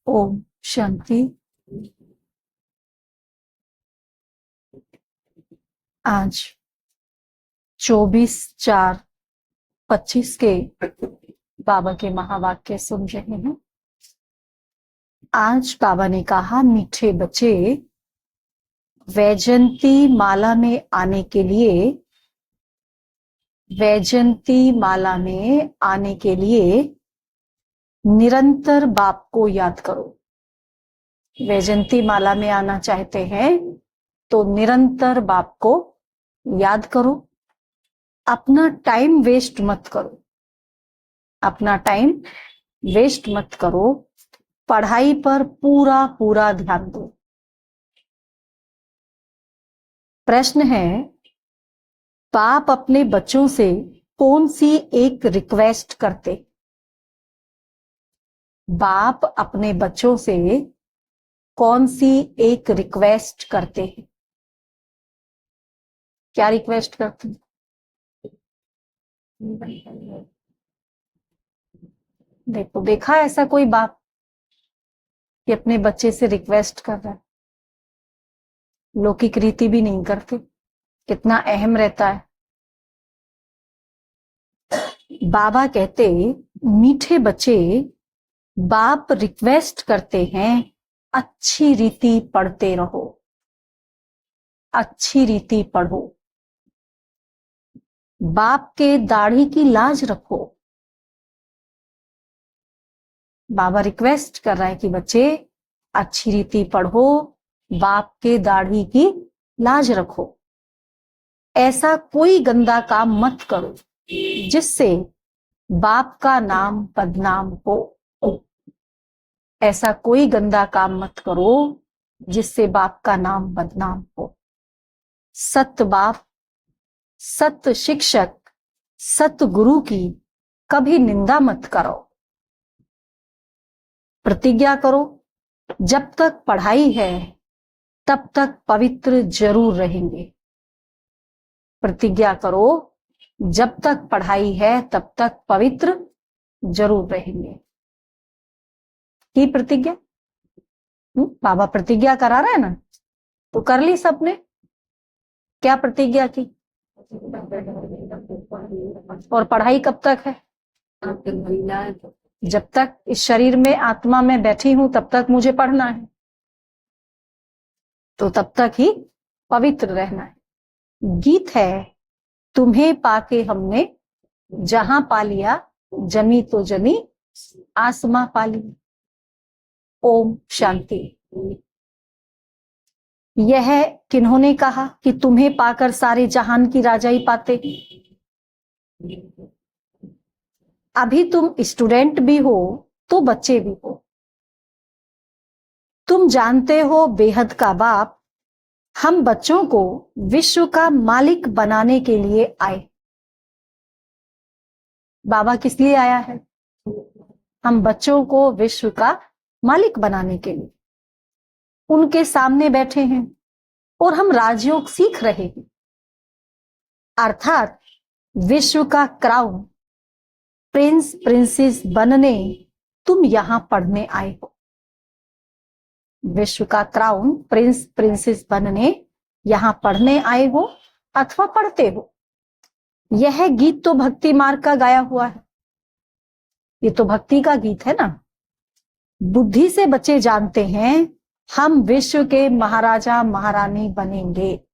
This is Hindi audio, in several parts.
ओम शांति। आज 24/4/25 के बाबा के महावाक्य सुन रहे हैं। आज बाबा ने कहा, मीठे बच्चे, वैजयंती माला में आने के लिए निरंतर बाप को याद करो। वैजयंती माला में आना चाहते हैं तो निरंतर बाप को याद करो। अपना टाइम वेस्ट मत करो। पढ़ाई पर पूरा ध्यान दो। प्रश्न है, बाप अपने बच्चों से कौन सी एक रिक्वेस्ट करते? बाप अपने बच्चों से कौन सी एक रिक्वेस्ट करते हैं? क्या रिक्वेस्ट करते हैं? देखा ऐसा कोई बाप कि अपने बच्चे से रिक्वेस्ट कर रहा है? लौकिक रीति भी नहीं करते। कितना अहम रहता है। बाबा कहते, मीठे बच्चे, बाप रिक्वेस्ट करते हैं, अच्छी रीति पढ़ते रहो, अच्छी रीति पढ़ो। बाप के दाढ़ी की लाज रखो। बाबा रिक्वेस्ट कर रहा है कि बच्चे अच्छी रीति पढ़ो, बाप के दाढ़ी की लाज रखो। ऐसा कोई गंदा काम मत करो जिससे बाप का नाम बदनाम हो। ऐसा कोई गंदा काम मत करो जिससे बाप का नाम बदनाम हो। सत बाप, सत शिक्षक, सत गुरु की कभी निंदा मत करो। प्रतिज्ञा करो, जब तक पढ़ाई है तब तक पवित्र जरूर रहेंगे। प्रतिज्ञा करो, जब तक पढ़ाई है तब तक पवित्र जरूर रहेंगे। की प्रतिज्ञा? बाबा प्रतिज्ञा करा रहा है ना, तो कर ली सबने। क्या प्रतिज्ञा की? और पढ़ाई कब तक है? जब तक इस शरीर में आत्मा में बैठी हूं तब तक मुझे पढ़ना है, तो तब तक ही पवित्र रहना है। गीत है, तुम्हें पाके हमने जहां पा लिया, जमी तो जमी आसमां पा ली। ओम शांति। यह किन्होंने कहा कि तुम्हें पाकर सारे जहान की राजाई पाते? अभी तुम स्टूडेंट भी हो तो बच्चे भी हो। तुम जानते हो बेहद का बाप हम बच्चों को विश्व का मालिक बनाने के लिए आए। बाबा किस लिए आया है? हम बच्चों को विश्व का मालिक बनाने के लिए। उनके सामने बैठे हैं और हम राजयोग सीख रहे हैं, अर्थात विश्व का क्राउन, प्रिंस प्रिंसेस बनने तुम यहां पढ़ने आए हो। विश्व का क्राउन, प्रिंस प्रिंसेस बनने यहां पढ़ने आए हो अथवा पढ़ते हो। यह गीत तो भक्ति मार्ग का गाया हुआ है। ये तो भक्ति का गीत है ना। बुद्धि से बच्चे जानते हैं हम विश्व के महाराजा महारानी बनेंगे।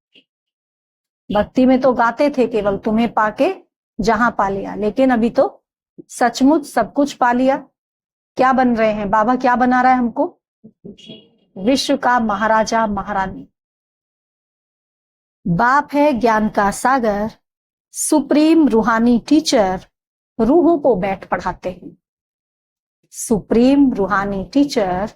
भक्ति में तो गाते थे केवल तुम्हें पाके जहां पा लिया, लेकिन अभी तो सचमुच सब कुछ पा लिया। क्या बन रहे हैं? बाबा क्या बना रहा है हमको? विश्व का महाराजा महारानी। बाप है ज्ञान का सागर, सुप्रीम रूहानी टीचर, रूहों को बैठ पढ़ाते हैं। सुप्रीम रूहानी टीचर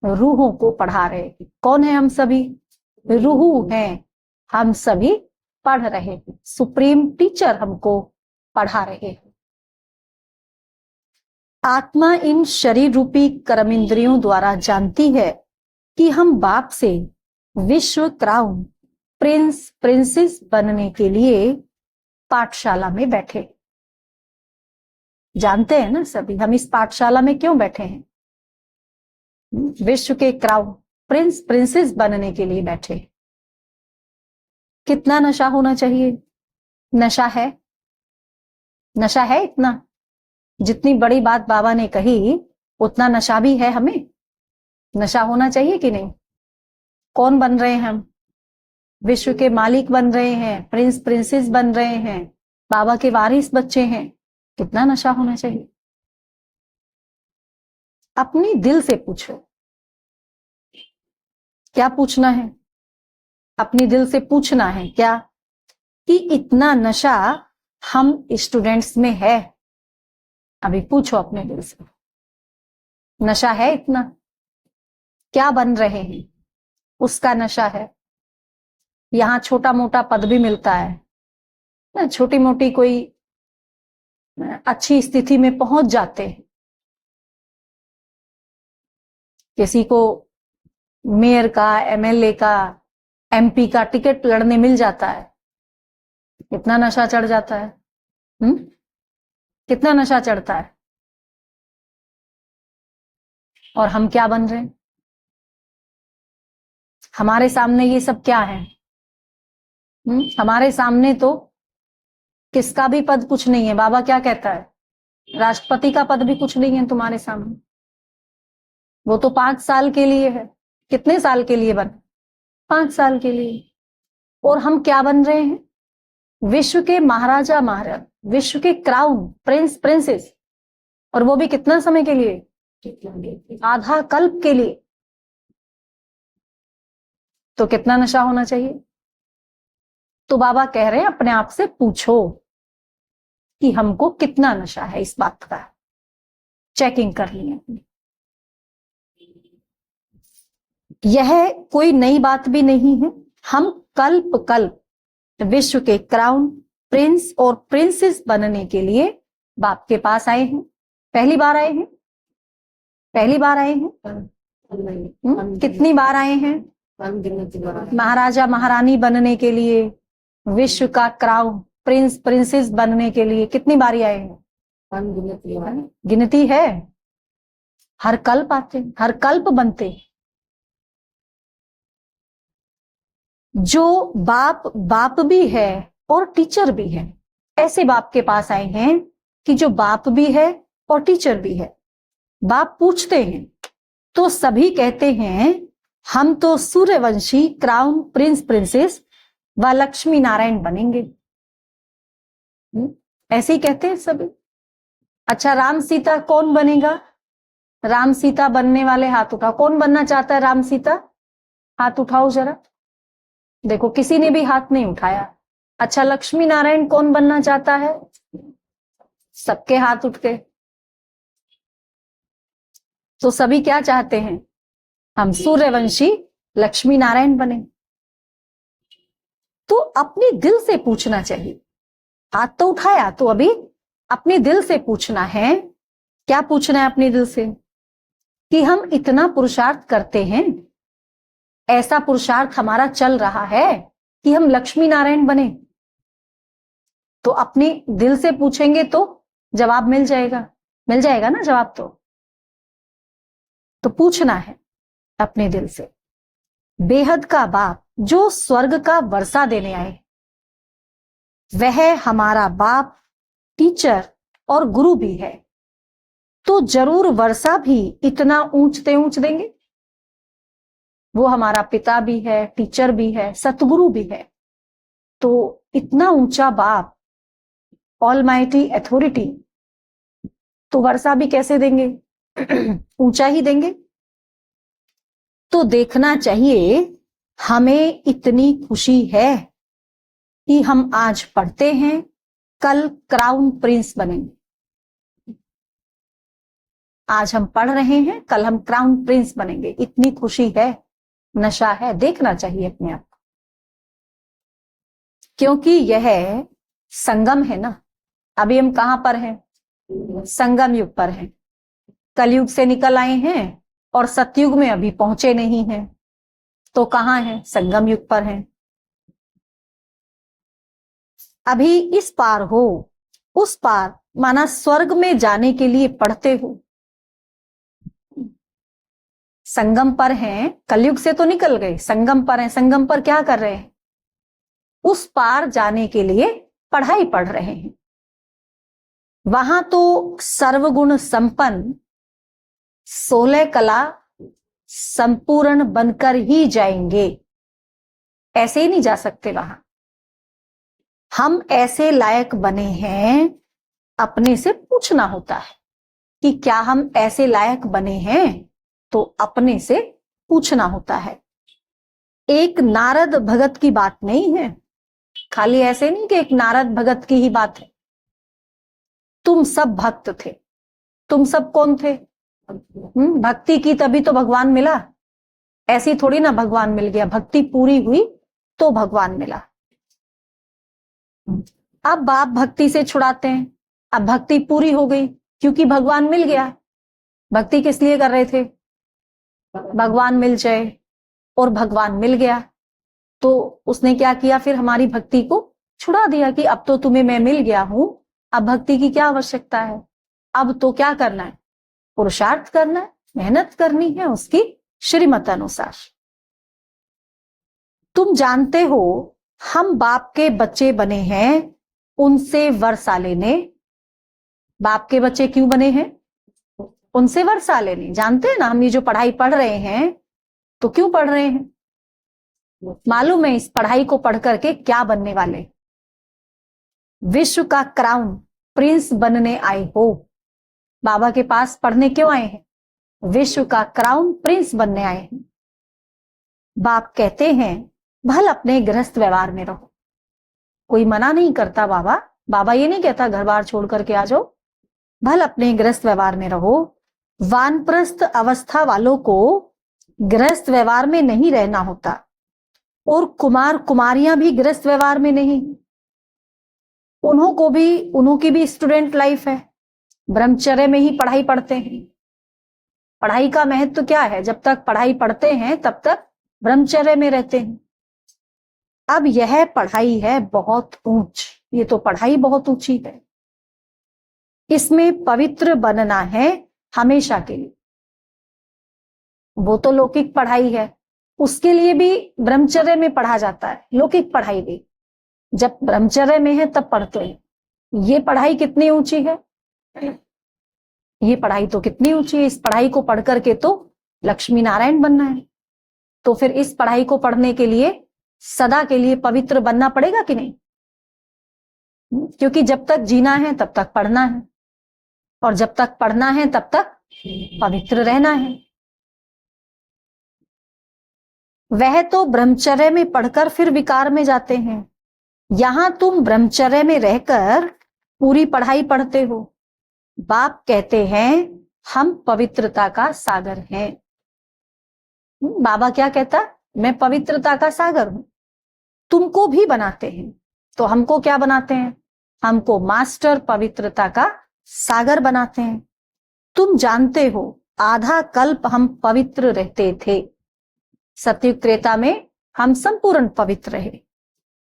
रूहों को पढ़ा रहे हैं। कौन है हम सभी? रूह हैं। हम सभी पढ़ रहे हैं। सुप्रीम टीचर हमको पढ़ा रहे हैं। आत्मा इन शरीर रूपी कर्म इंद्रियों द्वारा जानती है कि हम बाप से विश्व क्राउन, प्रिंस प्रिंसेस बनने के लिए पाठशाला में बैठे। जानते हैं ना सभी हम इस पाठशाला में क्यों बैठे हैं? विश्व के क्राउन प्रिंस प्रिंसेस बनने के लिए बैठे। कितना नशा होना चाहिए? नशा है? नशा है इतना? जितनी बड़ी बात बाबा ने कही उतना नशा भी है हमें। नशा होना चाहिए कि नहीं? कौन बन रहे हैं हम? विश्व के मालिक बन रहे हैं, प्रिंस प्रिंसेस बन रहे हैं, बाबा के वारिस बच्चे हैं। कितना नशा होना चाहिए? अपनी दिल से पूछो। क्या पूछना है? अपनी दिल से पूछना है क्या कि इतना नशा हम स्टूडेंट्स में है? अभी पूछो अपने दिल से, नशा है इतना? क्या बन रहे हैं? उसका नशा है। यहां छोटा मोटा पद भी मिलता है ना, छोटी मोटी कोई अच्छी स्थिति में पहुंच जाते हैं। किसी को मेयर का, एमएलए का, एमपी का टिकट लड़ने मिल जाता है, कितना नशा चढ़ जाता है। कितना नशा चढ़ता है। और हम क्या बन रहे हैं? हमारे सामने ये सब क्या है? हमारे सामने तो किसका भी पद कुछ नहीं है। बाबा क्या कहता है? राष्ट्रपति का पद भी कुछ नहीं है तुम्हारे सामने। वो तो 5 साल के लिए है। कितने साल के लिए बन? 5 साल के लिए। और हम क्या बन रहे हैं? विश्व के महाराजा महाराज, विश्व के क्राउन प्रिंस प्रिंसेस। और वो भी कितना समय के लिए? आधा कल्प के लिए। तो कितना नशा होना चाहिए? तो बाबा कह रहे हैं अपने आप से पूछो कि हमको कितना नशा है इस बात का। चेकिंग करनी है। यह कोई नई बात भी नहीं है। हम कल्प कल्प विश्व के क्राउन प्रिंस और प्रिंसेस बनने के लिए बाप के पास आए हैं। पहली बार आए हैं? पहली बार आए हैं? कितनी बार आए हैं? महाराजा महारानी बनने के लिए, विश्व का क्राउन प्रिंस प्रिंसेस बनने के लिए कितनी बारी आए हैं? गिनती है। हर कल्प आते, हर कल्प बनते। जो बाप बाप भी है और टीचर भी है, ऐसे बाप के पास आए हैं कि जो बाप भी है और टीचर भी है। बाप पूछते हैं तो सभी कहते हैं हम तो सूर्यवंशी क्राउन प्रिंस प्रिंसेस व लक्ष्मी नारायण बनेंगे। ऐसे ही कहते हैं सभी। अच्छा, राम सीता कौन बनेगा? राम सीता बनने वाले हाथ उठाओ। कौन बनना चाहता है राम सीता? हाथ उठाओ जरा। देखो किसी ने भी हाथ नहीं उठाया। अच्छा, लक्ष्मी नारायण कौन बनना चाहता है? सबके हाथ उठ गए। तो सभी क्या चाहते हैं? हम सूर्यवंशी लक्ष्मी नारायण बने। तो अपने दिल से पूछना चाहिए। हाथ तो उठाया तो अभी अपने दिल से पूछना है। क्या पूछना है अपने दिल से? कि हम इतना पुरुषार्थ करते हैं, ऐसा पुरुषार्थ हमारा चल रहा है कि हम लक्ष्मी नारायण बने। तो अपने दिल से पूछेंगे तो जवाब मिल जाएगा। मिल जाएगा ना जवाब। तो पूछना है अपने दिल से। बेहद का बाप जो स्वर्ग का वर्षा देने आए, वह हमारा बाप टीचर और गुरु भी है। तो जरूर वर्षा भी इतना ऊंचते ऊंच देंगे। वो हमारा पिता भी है, टीचर भी है, सतगुरु भी है। तो इतना ऊंचा बाप, ऑलमाइटी अथॉरिटी, तो वर्षा भी कैसे देंगे? ऊंचा ही देंगे। तो देखना चाहिए हमें इतनी खुशी है कि हम आज पढ़ते हैं, कल क्राउन प्रिंस बनेंगे। आज हम पढ़ रहे हैं, कल हम क्राउन प्रिंस बनेंगे। इतनी खुशी है, नशा है। देखना चाहिए अपने आप को, क्योंकि यह संगम है ना। अभी हम कहां पर हैं? संगम युग पर हैं। कलयुग से निकल आए हैं और सतयुग में अभी पहुंचे नहीं हैं। तो कहां हैं? संगम युग पर हैं। अभी इस पार हो, उस पार माना स्वर्ग में जाने के लिए पढ़ते हो। संगम पर हैं, कलयुग से तो निकल गए, संगम पर हैं। संगम पर क्या कर रहे हैं? उस पार जाने के लिए पढ़ाई पढ़ रहे हैं। वहां तो सर्वगुण संपन्न 16 कला संपूर्ण बनकर ही जाएंगे, ऐसे ही नहीं जा सकते वहां। हम ऐसे लायक बने हैं, अपने से पूछना होता है कि क्या हम ऐसे लायक बने हैं, तो अपने से पूछना होता है। एक नारद भगत की बात नहीं है, खाली ऐसे नहीं कि एक नारद भगत की ही बात है। तुम सब भक्त थे। तुम सब कौन थे? भक्ति की तभी तो भगवान मिला, ऐसी थोड़ी ना भगवान मिल गया। भक्ति पूरी हुई तो भगवान मिला। अब बाप भक्ति से छुड़ाते हैं। अब भक्ति पूरी हो गई क्योंकि भगवान मिल गया। भक्ति किस लिए कर रहे थे? भगवान मिल जाए, और भगवान मिल गया तो उसने क्या किया? फिर हमारी भक्ति को छुड़ा दिया कि अब तो तुम्हें मैं मिल गया हूं, अब भक्ति की क्या आवश्यकता है? अब तो क्या करना है? पुरुषार्थ करना है, मेहनत करनी है उसकी श्रीमत अनुसार। तुम जानते हो हम बाप के बच्चे बने हैं, उनसे वर्षा लेने। बाप के बच्चे क्यों बने हैं? उनसे वर्षा लेने। जानते हैं ना, हम ये जो पढ़ाई पढ़ रहे हैं तो क्यों पढ़ रहे हैं? मालूम है इस पढ़ाई को पढ़ करके क्या बनने वाले? विश्व का क्राउन प्रिंस बनने आए हो। बाबा के पास पढ़ने क्यों आए हैं? विश्व का क्राउन प्रिंस बनने आए हैं। बाप कहते हैं भल अपने गृहस्थ व्यवहार में रहो। कोई मना नहीं करता बाबा। बाबा ये नहीं कहता घर बार छोड़ करके आ जाओ। भल अपने गृहस्थ व्यवहार में रहो। वानप्रस्थ अवस्था वालों को गृहस्थ व्यवहार में नहीं रहना होता, और कुमार कुमारियां भी गृहस्थ व्यवहार में नहीं। उन्हों की भी स्टूडेंट लाइफ है, ब्रह्मचर्य में ही पढ़ाई पढ़ते हैं। पढ़ाई का महत्व क्या है? जब तक पढ़ाई पढ़ते हैं तब तक ब्रह्मचर्य में रहते हैं। अब यह पढ़ाई है बहुत ऊंच, ये तो पढ़ाई बहुत ऊंची है। इसमें पवित्र बनना है हमेशा के लिए। वो तो लौकिक पढ़ाई है, उसके लिए भी ब्रह्मचर्य में पढ़ा जाता है। लौकिक पढ़ाई भी जब ब्रह्मचर्य में है तब पढ़ते हैं। ये पढ़ाई कितनी ऊंची है? ये पढ़ाई तो कितनी ऊंची है। इस पढ़ाई को पढ़ करके तो लक्ष्मी नारायण बनना है। तो फिर इस पढ़ाई को पढ़ने के लिए सदा के लिए पवित्र बनना पड़ेगा कि नहीं? क्योंकि जब तक जीना है तब तक पढ़ना है, और जब तक पढ़ना है तब तक पवित्र रहना है। वह तो ब्रह्मचर्य में पढ़कर फिर विकार में जाते हैं। यहां तुम ब्रह्मचर्य में रहकर पूरी पढ़ाई पढ़ते हो। बाप कहते हैं हम पवित्रता का सागर हैं। बाबा क्या कहता? मैं पवित्रता का सागर हूं। तुमको भी बनाते हैं, तो हमको क्या बनाते हैं? हमको मास्टर पवित्रता का सागर बनाते हैं। तुम जानते हो आधा कल्प हम पवित्र रहते थे। सतयुग त्रेता में हम संपूर्ण पवित्र रहे।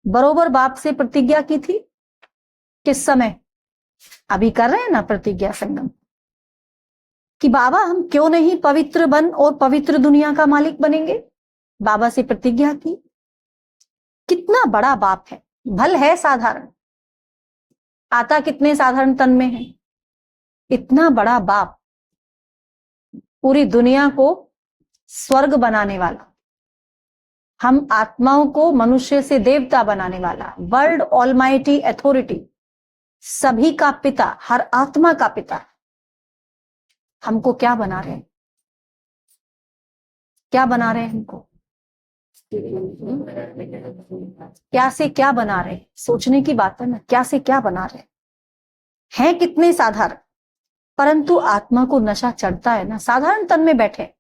बरोबर बाप से प्रतिज्ञा की थी। किस समय? अभी कर रहे हैं ना प्रतिज्ञा संगम, कि बाबा हम क्यों नहीं पवित्र बन और पवित्र दुनिया का मालिक बनेंगे। बाबा से प्रतिज्ञा की। कितना बड़ा बाप है। भल है साधारण, आता कितने साधारण तन में है। इतना बड़ा बाप, पूरी दुनिया को स्वर्ग बनाने वाला, हम आत्माओं को मनुष्य से देवता बनाने वाला, वर्ल्ड ऑलमाइटी अथॉरिटी, सभी का पिता, हर आत्मा का पिता, हमको क्या बना रहे हैं? क्या बना रहे हैं हमको? क्या से क्या बना रहे हैं? सोचने की बात है ना, क्या से क्या बना रहे हैं? कितने साधारण, परंतु आत्मा को नशा चढ़ता है ना। साधारण तन में बैठे,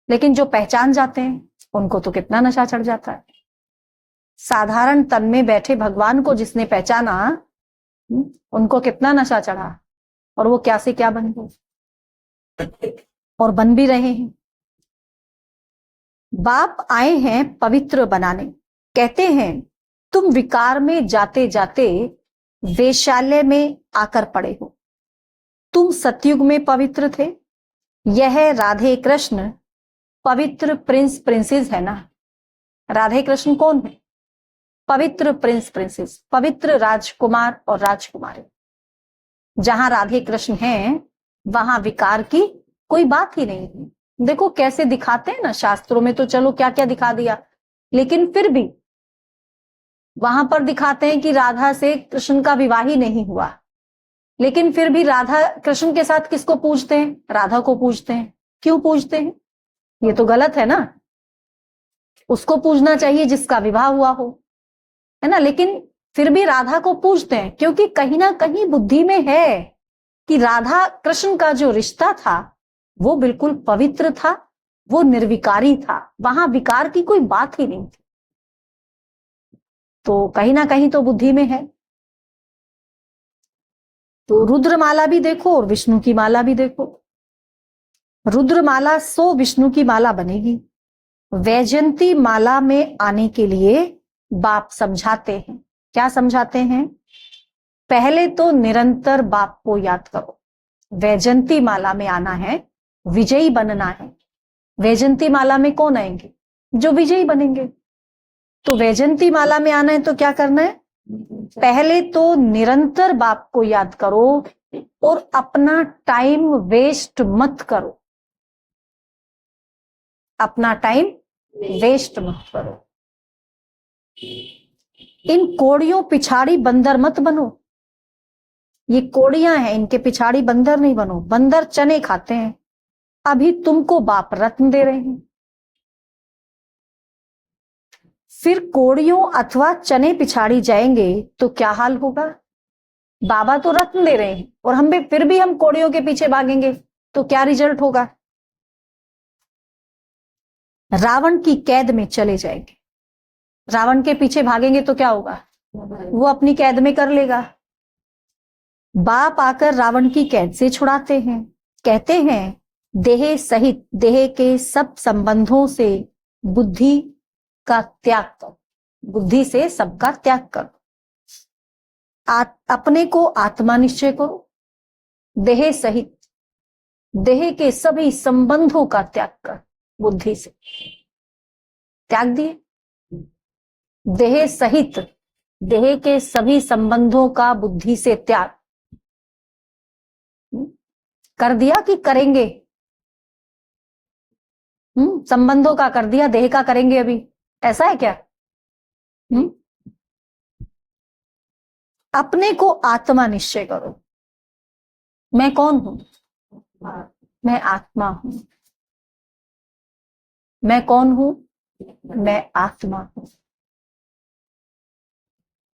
लेकिन जो पहचान जाते हैं उनको तो कितना नशा चढ़ जाता है। साधारण तन में बैठे भगवान को जिसने पहचाना, उनको कितना नशा चढ़ा, और वो क्या से क्या बन गए, और बन भी रहे हैं। बाप आए हैं पवित्र बनाने। कहते हैं तुम विकार में जाते जाते वेश्यालय में आकर पड़े हो। तुम सतयुग में पवित्र थे। यह राधे कृष्ण पवित्र प्रिंस प्रिंसेस है ना। राधे कृष्ण कौन है? पवित्र प्रिंस प्रिंसेस, पवित्र राजकुमार और राजकुमारी। जहां राधे कृष्ण हैं वहां विकार की कोई बात ही नहीं है। देखो कैसे दिखाते हैं ना, शास्त्रों में तो चलो क्या क्या दिखा दिया, लेकिन फिर भी वहां पर दिखाते हैं कि राधा से कृष्ण का विवाह ही नहीं हुआ, लेकिन फिर भी राधा कृष्ण के साथ किसको पूजते हैं? राधा को पूजते हैं। क्यों पूजते हैं? ये तो गलत है ना। उसको पूजना चाहिए जिसका विवाह हुआ हो, है ना। लेकिन फिर भी राधा को पूजते हैं क्योंकि कहीं ना कहीं बुद्धि में है कि राधा कृष्ण का जो रिश्ता था वो बिल्कुल पवित्र था, वो निर्विकारी था, वहां विकार की कोई बात ही नहीं थी। तो कहीं ना कहीं तो बुद्धि में है। तो रुद्रमाला भी देखो और विष्णु की माला भी देखो। रुद्रमाला 100 विष्णु की माला बनेगी। वैजयंती माला में आने के लिए बाप समझाते हैं। क्या समझाते हैं? पहले तो निरंतर बाप को याद करो। वैजयंती माला में आना है, विजयी बनना है। वैजयंती माला में कौन आएंगे? जो विजयी बनेंगे। तो वैजयंती माला में आना है तो क्या करना है? पहले तो निरंतर बाप को याद करो और अपना टाइम वेस्ट मत करो। अपना टाइम वेस्ट मत करो। इन कोड़ियों पिछाड़ी बंदर मत बनो। ये कोड़ियां हैं, इनके पिछाड़ी बंदर नहीं बनो। बंदर चने खाते हैं, अभी तुमको बाप रत्न दे रहे हैं। फिर कोड़ियों अथवा चने पिछाड़ी जाएंगे तो क्या हाल होगा? बाबा तो रत्न दे रहे हैं और हम भी फिर भी हम कोड़ियों के पीछे भागेंगे तो क्या रिजल्ट होगा? रावण की कैद में चले जाएंगे। रावण के पीछे भागेंगे तो क्या होगा? वो अपनी कैद में कर लेगा। बाप आकर रावण की कैद से छुड़ाते हैं। कहते हैं देह सहित देह के सब संबंधों से बुद्धि का त्याग करो। बुद्धि से सबका त्याग करो। अपने को आत्मा निश्चय करो। देह सहित देह के सभी संबंधों का त्याग कर। बुद्धि से त्याग दिए। देह सहित देह के सभी संबंधों का बुद्धि से त्याग कर दिया कि करेंगे? संबंधों का कर दिया, देह का करेंगे अभी, ऐसा है क्या? अपने को आत्मा निश्चय करो। मैं कौन हूं? मैं आत्मा हूं। मैं कौन हूं? मैं आत्मा हूं।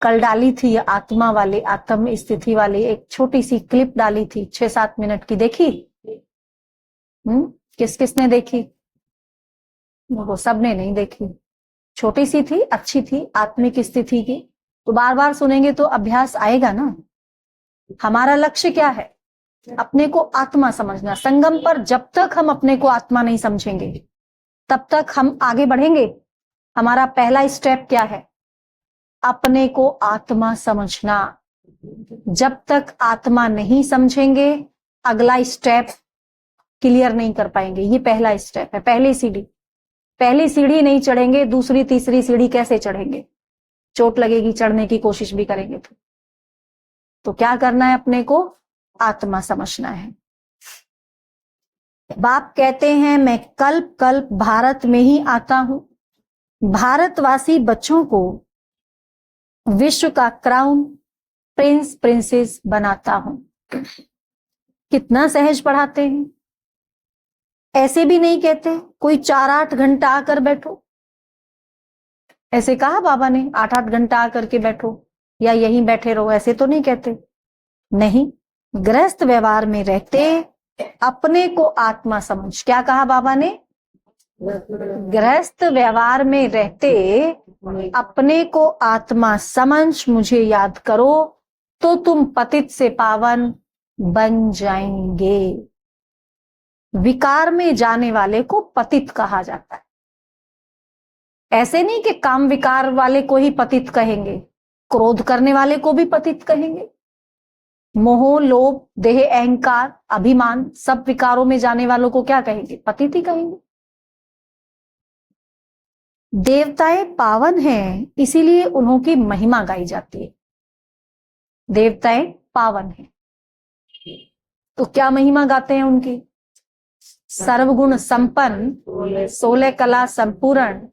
कल डाली थी आत्मा वाली, आत्म स्थिति वाली एक छोटी सी क्लिप डाली थी 6-7 मिनट की, देखी? किस किसने देखी? वो सबने नहीं देखी। छोटी सी थी, अच्छी थी, आत्मिक स्थिति की। तो बार बार सुनेंगे तो अभ्यास आएगा ना। हमारा लक्ष्य क्या है? अपने को आत्मा समझना। संगम पर जब तक हम अपने को आत्मा नहीं समझेंगे तब तक हम आगे बढ़ेंगे। हमारा पहला स्टेप क्या है? अपने को आत्मा समझना। जब तक आत्मा नहीं समझेंगे अगला स्टेप क्लियर नहीं कर पाएंगे। ये पहला स्टेप है, पहली सीढ़ी। पहली सीढ़ी नहीं चढ़ेंगे, दूसरी तीसरी सीढ़ी कैसे चढ़ेंगे? चोट लगेगी, चढ़ने की कोशिश भी करेंगे तो क्या करना है? अपने को आत्मा समझना है। बाप कहते हैं मैं कल्प कल्प भारत में ही आता हूं। भारतवासी बच्चों को विश्व का क्राउन प्रिंस प्रिंसेस बनाता हूं। कितना सहज पढ़ाते हैं। ऐसे भी नहीं कहते कोई 4-8 घंटा आकर बैठो। ऐसे कहा बाबा ने 8-8 घंटा आकर के बैठो या यहीं बैठे रहो, ऐसे तो नहीं कहते। नहीं, गृहस्थ व्यवहार में रहते अपने को आत्मा समझ। क्या कहा बाबा ने? गृहस्थ व्यवहार में रहते अपने को आत्मा समझ मुझे याद करो तो तुम पतित से पावन बन जाएंगे। विकार में जाने वाले को पतित कहा जाता है। ऐसे नहीं कि काम विकार वाले को ही पतित कहेंगे, क्रोध करने वाले को भी पतित कहेंगे। मोह, लोभ, देह, अहंकार, अभिमान, सब विकारों में जाने वालों को क्या कहेंगे? पतित ही कहेंगे। देवताएं पावन हैं, इसीलिए उन्हों की महिमा गाई जाती है। देवताएं पावन हैं तो क्या महिमा गाते हैं उनकी? सर्वगुण संपन्न, 16 कला संपूर्ण,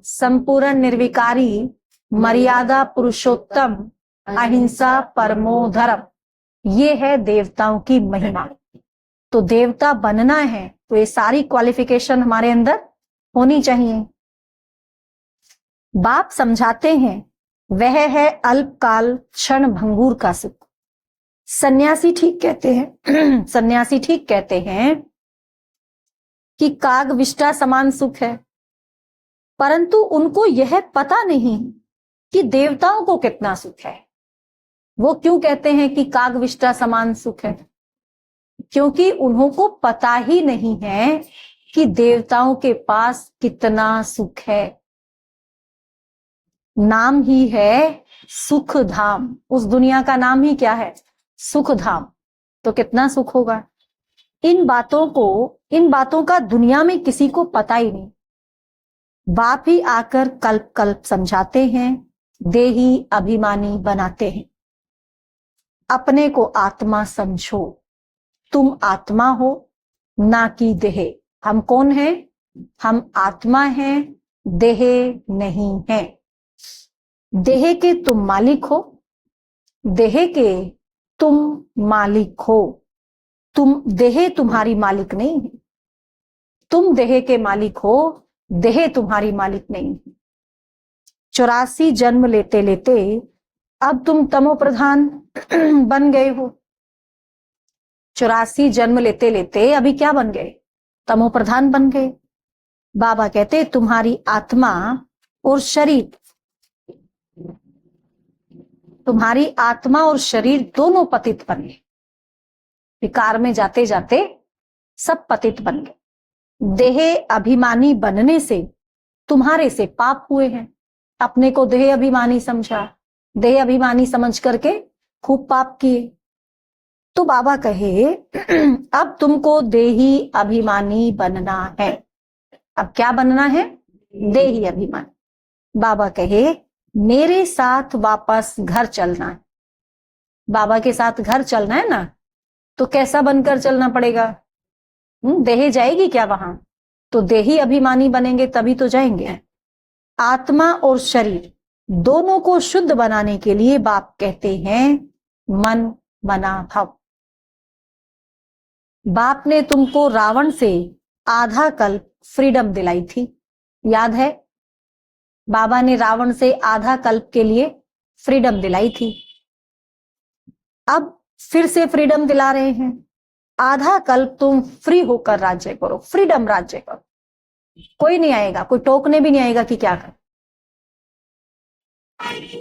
संपूर्ण निर्विकारी, मर्यादा पुरुषोत्तम, अहिंसा परमो धर्म। ये है देवताओं की महिमा। तो देवता बनना है तो ये सारी क्वालिफिकेशन हमारे अंदर होनी चाहिए। बाप समझाते हैं वह है अल्पकाल क्षण भंगुर का सुख। सन्यासी ठीक कहते हैं सन्यासी ठीक कहते हैं कि काग विष्टा समान सुख है, परंतु उनको यह पता नहीं कि देवताओं को कितना सुख है। वो क्यों कहते हैं कि काग विष्टा समान सुख है? क्योंकि उन्हों को पता ही नहीं है कि देवताओं के पास कितना सुख है। नाम ही है सुख धाम, उस दुनिया का नाम ही क्या है? सुख धाम। तो कितना सुख होगा? इन बातों का दुनिया में किसी को पता ही नहीं। बाप ही आकर कल्प कल्प समझाते हैं, देही अभिमानी बनाते हैं। अपने को आत्मा समझो, तुम आत्मा हो ना कि देह। हम कौन हैं? हम आत्मा हैं, देह नहीं है। देह के तुम मालिक हो, देह के तुम मालिक हो। तुम देह तुम्हारी मालिक नहीं है। तुम देह के मालिक हो, देह तुम्हारी मालिक नहीं है। 84 जन्म लेते लेते अब तुम तमो प्रधान बन गए हो। 84 जन्म लेते लेते अभी क्या बन गए? तमो प्रधान बन गए। बाबा कहते तुम्हारी आत्मा और शरीर, तुम्हारी आत्मा और शरीर दोनों पतित बन गए। विकार में जाते जाते सब पतित बन गए। देह अभिमानी बनने से तुम्हारे से पाप हुए हैं। अपने को देह अभिमानी समझा, देह अभिमानी समझ करके खूब पाप किए। तो बाबा कहे अब तुमको देही अभिमानी बनना है। अब क्या बनना है? देही अभिमानी। बाबा कहे मेरे साथ वापस घर चलना है। बाबा के साथ घर चलना है ना, तो कैसा बनकर चलना पड़ेगा? देह जाएगी क्या वहां? तो देही अभिमानी बनेंगे तभी तो जाएंगे। आत्मा और शरीर दोनों को शुद्ध बनाने के लिए बाप कहते हैं मन बना भव। बाप ने तुमको रावण से आधा कल्प फ्रीडम दिलाई थी, याद है? बाबा ने रावण से आधा कल्प के लिए फ्रीडम दिलाई थी। अब फिर से फ्रीडम दिला रहे हैं। आधा कल्प तुम फ्री होकर राज्य करो, फ्रीडम राज्य करो। कोई नहीं आएगा, कोई टोकने भी नहीं आएगा कि क्या कर।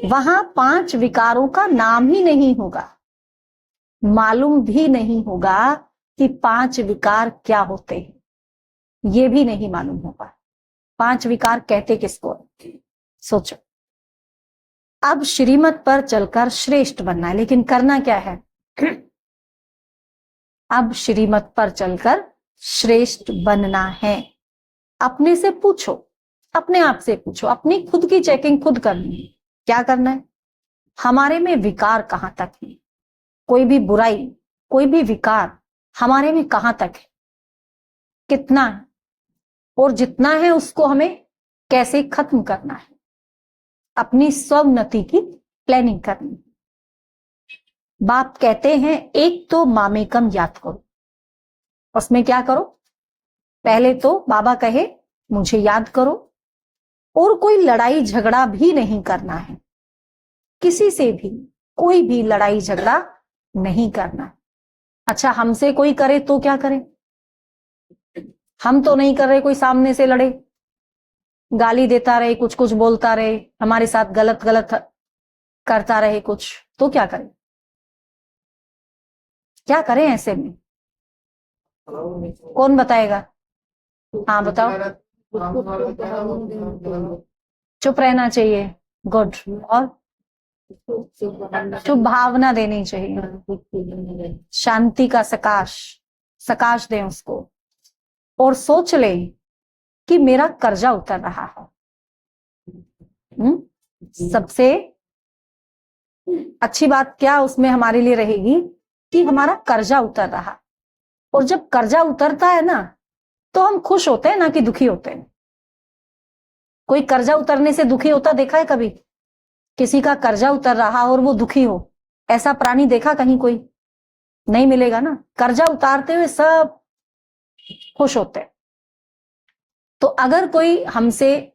वहां 5 विकारों का नाम ही नहीं होगा, मालूम भी नहीं होगा कि 5 विकार क्या होते हैं, ये भी नहीं मालूम होगा। 5 विकार कहते किसको? सोचो। अब श्रीमत पर चलकर श्रेष्ठ बनना है, लेकिन करना क्या है? अब श्रीमत पर चलकर श्रेष्ठ बनना है। अपने से पूछो, अपने आप से पूछो, अपनी खुद की चेकिंग खुद करनी है। क्या करना है? हमारे में विकार कहां तक है? कोई भी बुराई, कोई भी विकार हमारे में कहां तक है, कितना है, और जितना है उसको हमें कैसे खत्म करना है। अपनी स्वोन्नति की प्लानिंग करनी। बाप कहते हैं एक तो मामेकम याद करो। उसमें क्या करो? पहले तो बाबा कहे मुझे याद करो, और कोई लड़ाई झगड़ा भी नहीं करना है, किसी से भी कोई भी लड़ाई झगड़ा नहीं करना। अच्छा, हमसे कोई करे तो क्या करें? हम तो नहीं कर रहे, कोई सामने से लड़े, गाली देता रहे, कुछ कुछ बोलता रहे, हमारे साथ गलत गलत करता रहे कुछ, तो क्या करें? क्या करें ऐसे में? कौन बताएगा? हाँ बताओ। चुप रहना चाहिए, गुड। और शुभ भावना देनी चाहिए, शांति का सकाश दें उसको, और सोच ले कि मेरा कर्जा उतर रहा है, सबसे अच्छी बात क्या उसमें हमारे लिए रहेगी कि हमारा कर्जा उतर रहा, और जब कर्जा उतरता है ना तो हम खुश होते हैं ना कि दुखी होते हैं। कोई कर्जा उतरने से दुखी होता देखा है कभी? किसी का कर्जा उतर रहा और वो दुखी हो, ऐसा प्राणी देखा कहीं कोई? नहीं मिलेगा ना। कर्जा उतारते हुए सब खुश होते हैं। तो अगर कोई हमसे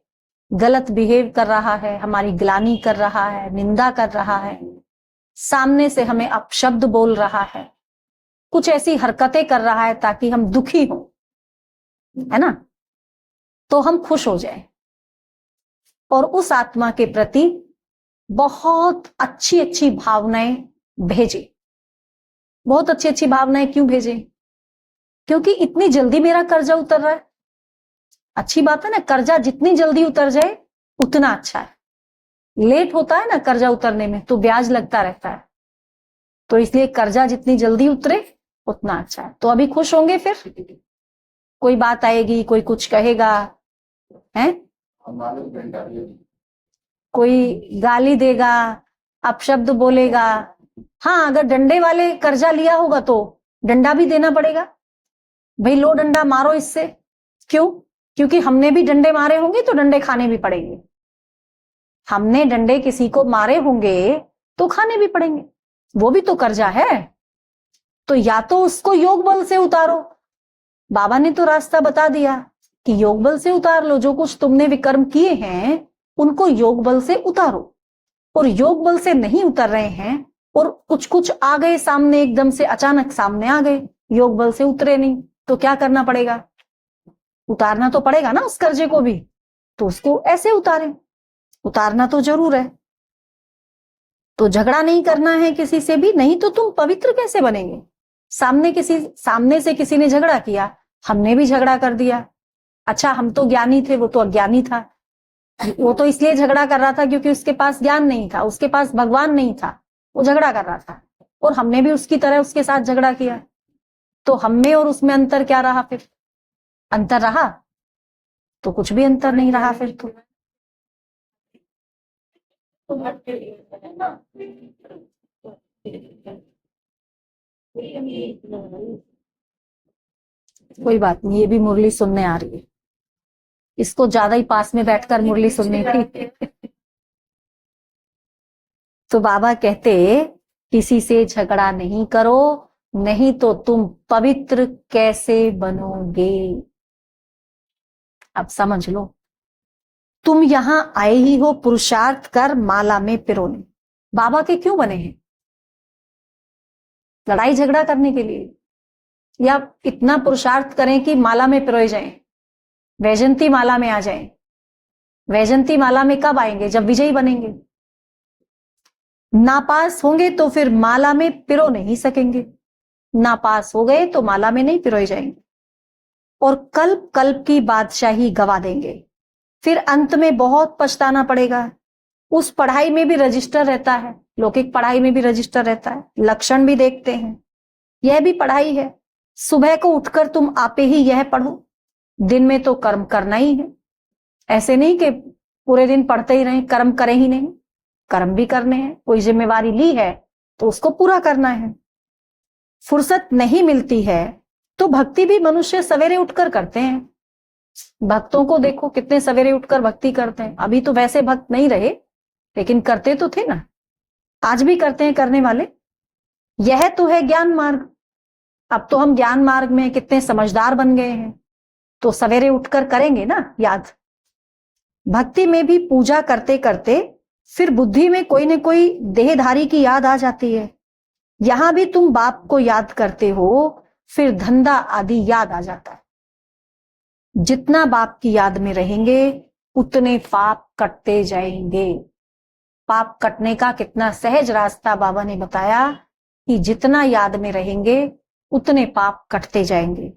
गलत बिहेव कर रहा है, हमारी ग्लानि कर रहा है, निंदा कर रहा है, सामने से हमें अपशब्द बोल रहा है, कुछ ऐसी हरकतें कर रहा है ताकि हम दुखी हो, है ना, तो हम खुश हो जाए और उस आत्मा के प्रति बहुत अच्छी अच्छी भावनाएं भेजें। बहुत अच्छी अच्छी भावनाएं क्यों भेजें? क्योंकि इतनी जल्दी मेरा कर्जा उतर रहा है। अच्छी बात है ना, कर्जा जितनी जल्दी उतर जाए उतना अच्छा है। लेट होता है ना कर्जा उतरने में तो ब्याज लगता रहता है, तो इसलिए कर्जा जितनी जल्दी उतरे उतना अच्छा है। तो अभी खुश होंगे, फिर कोई बात आएगी, कोई कुछ कहेगा, है, कोई गाली देगा, अपशब्द बोलेगा। हाँ, अगर डंडे वाले कर्जा लिया होगा तो डंडा भी देना पड़ेगा। भाई लो डंडा मारो इससे। क्यों? क्योंकि हमने भी डंडे मारे होंगे तो डंडे खाने भी पड़ेंगे। हमने डंडे किसी को मारे होंगे तो खाने भी पड़ेंगे, वो भी तो कर्जा है। तो या तो उसको योग बल से उतारो, बाबा ने तो रास्ता बता दिया कि योग बल से उतार लो। जो कुछ तुमने विकर्म किए हैं उनको योग बल से उतारो, और योग बल से नहीं उतर रहे हैं और कुछ कुछ आ गए सामने, एकदम से अचानक सामने आ गए, योग बल से उतरे नहीं, तो क्या करना पड़ेगा? उतारना तो पड़ेगा ना उस कर्जे को भी, तो उसको ऐसे उतारें। उतारना तो जरूर है। तो झगड़ा नहीं करना है किसी से भी, नहीं तो तुम पवित्र कैसे बनेंगे? सामने से किसी ने झगड़ा किया, हमने भी झगड़ा कर दिया। अच्छा, हम तो ज्ञानी थे, वो तो अज्ञानी था। वो तो इसलिए झगड़ा कर रहा था क्योंकि उसके पास ज्ञान नहीं था, उसके पास भगवान नहीं था, वो झगड़ा कर रहा था। और हमने भी उसकी तरह उसके साथ झगड़ा किया, तो हम में और उसमें अंतर क्या रहा? फिर अंतर रहा तो कुछ भी अंतर नहीं रहा फिर तो। कोई बात नहीं, ये भी मुरली सुनने आ रही है, इसको ज्यादा ही पास में बैठकर मुरली सुननी थी। तो बाबा कहते किसी से झगड़ा नहीं करो, नहीं तो तुम पवित्र कैसे बनोगे? अब समझ लो, तुम यहां आए ही हो पुरुषार्थ कर माला में पिरोने। बाबा के क्यों बने हैं? लड़ाई झगड़ा करने के लिए, या इतना पुरुषार्थ करें कि माला में पिरोए जाएं, वैजंती माला में आ जाएं। वैजंती माला में कब आएंगे? जब विजयी बनेंगे। नापास होंगे तो फिर माला में पिरो नहीं सकेंगे, नापास हो गए तो माला में नहीं पिरोए जाएंगे, और कल्प कल्प की बादशाही गवा देंगे। फिर अंत में बहुत पछताना पड़ेगा। उस पढ़ाई में भी रजिस्टर रहता है, लौकिक पढ़ाई में भी रजिस्टर रहता है, लक्षण भी देखते हैं, यह भी पढ़ाई है। सुबह को उठकर तुम आपे ही यह पढ़ो, दिन में तो कर्म करना ही है। ऐसे नहीं कि पूरे दिन पढ़ते ही रहें, कर्म करें ही नहीं, कर्म भी करने हैं। कोई जिम्मेवारी ली है तो उसको पूरा करना है। फुर्सत नहीं मिलती है तो भक्ति भी मनुष्य सवेरे उठकर करते हैं। भक्तों को देखो कितने सवेरे उठकर भक्ति करते हैं। अभी तो वैसे भक्त नहीं रहे, लेकिन करते तो थे ना, आज भी करते हैं करने वाले। यह तो है ज्ञान मार्ग। अब तो हम ज्ञान मार्ग में कितने समझदार बन गए हैं, तो सवेरे उठकर करेंगे ना याद। भक्ति में भी पूजा करते करते फिर बुद्धि में कोई न कोई देहधारी की याद आ जाती है। यहां भी तुम बाप को याद करते हो, फिर धंधा आदि याद आ जाता है। जितना बाप की याद में रहेंगे उतने पाप कटते जाएंगे। पाप कटने का कितना सहज रास्ता बाबा ने बताया कि जितना याद में रहेंगे उतने पाप कटते जाएंगे।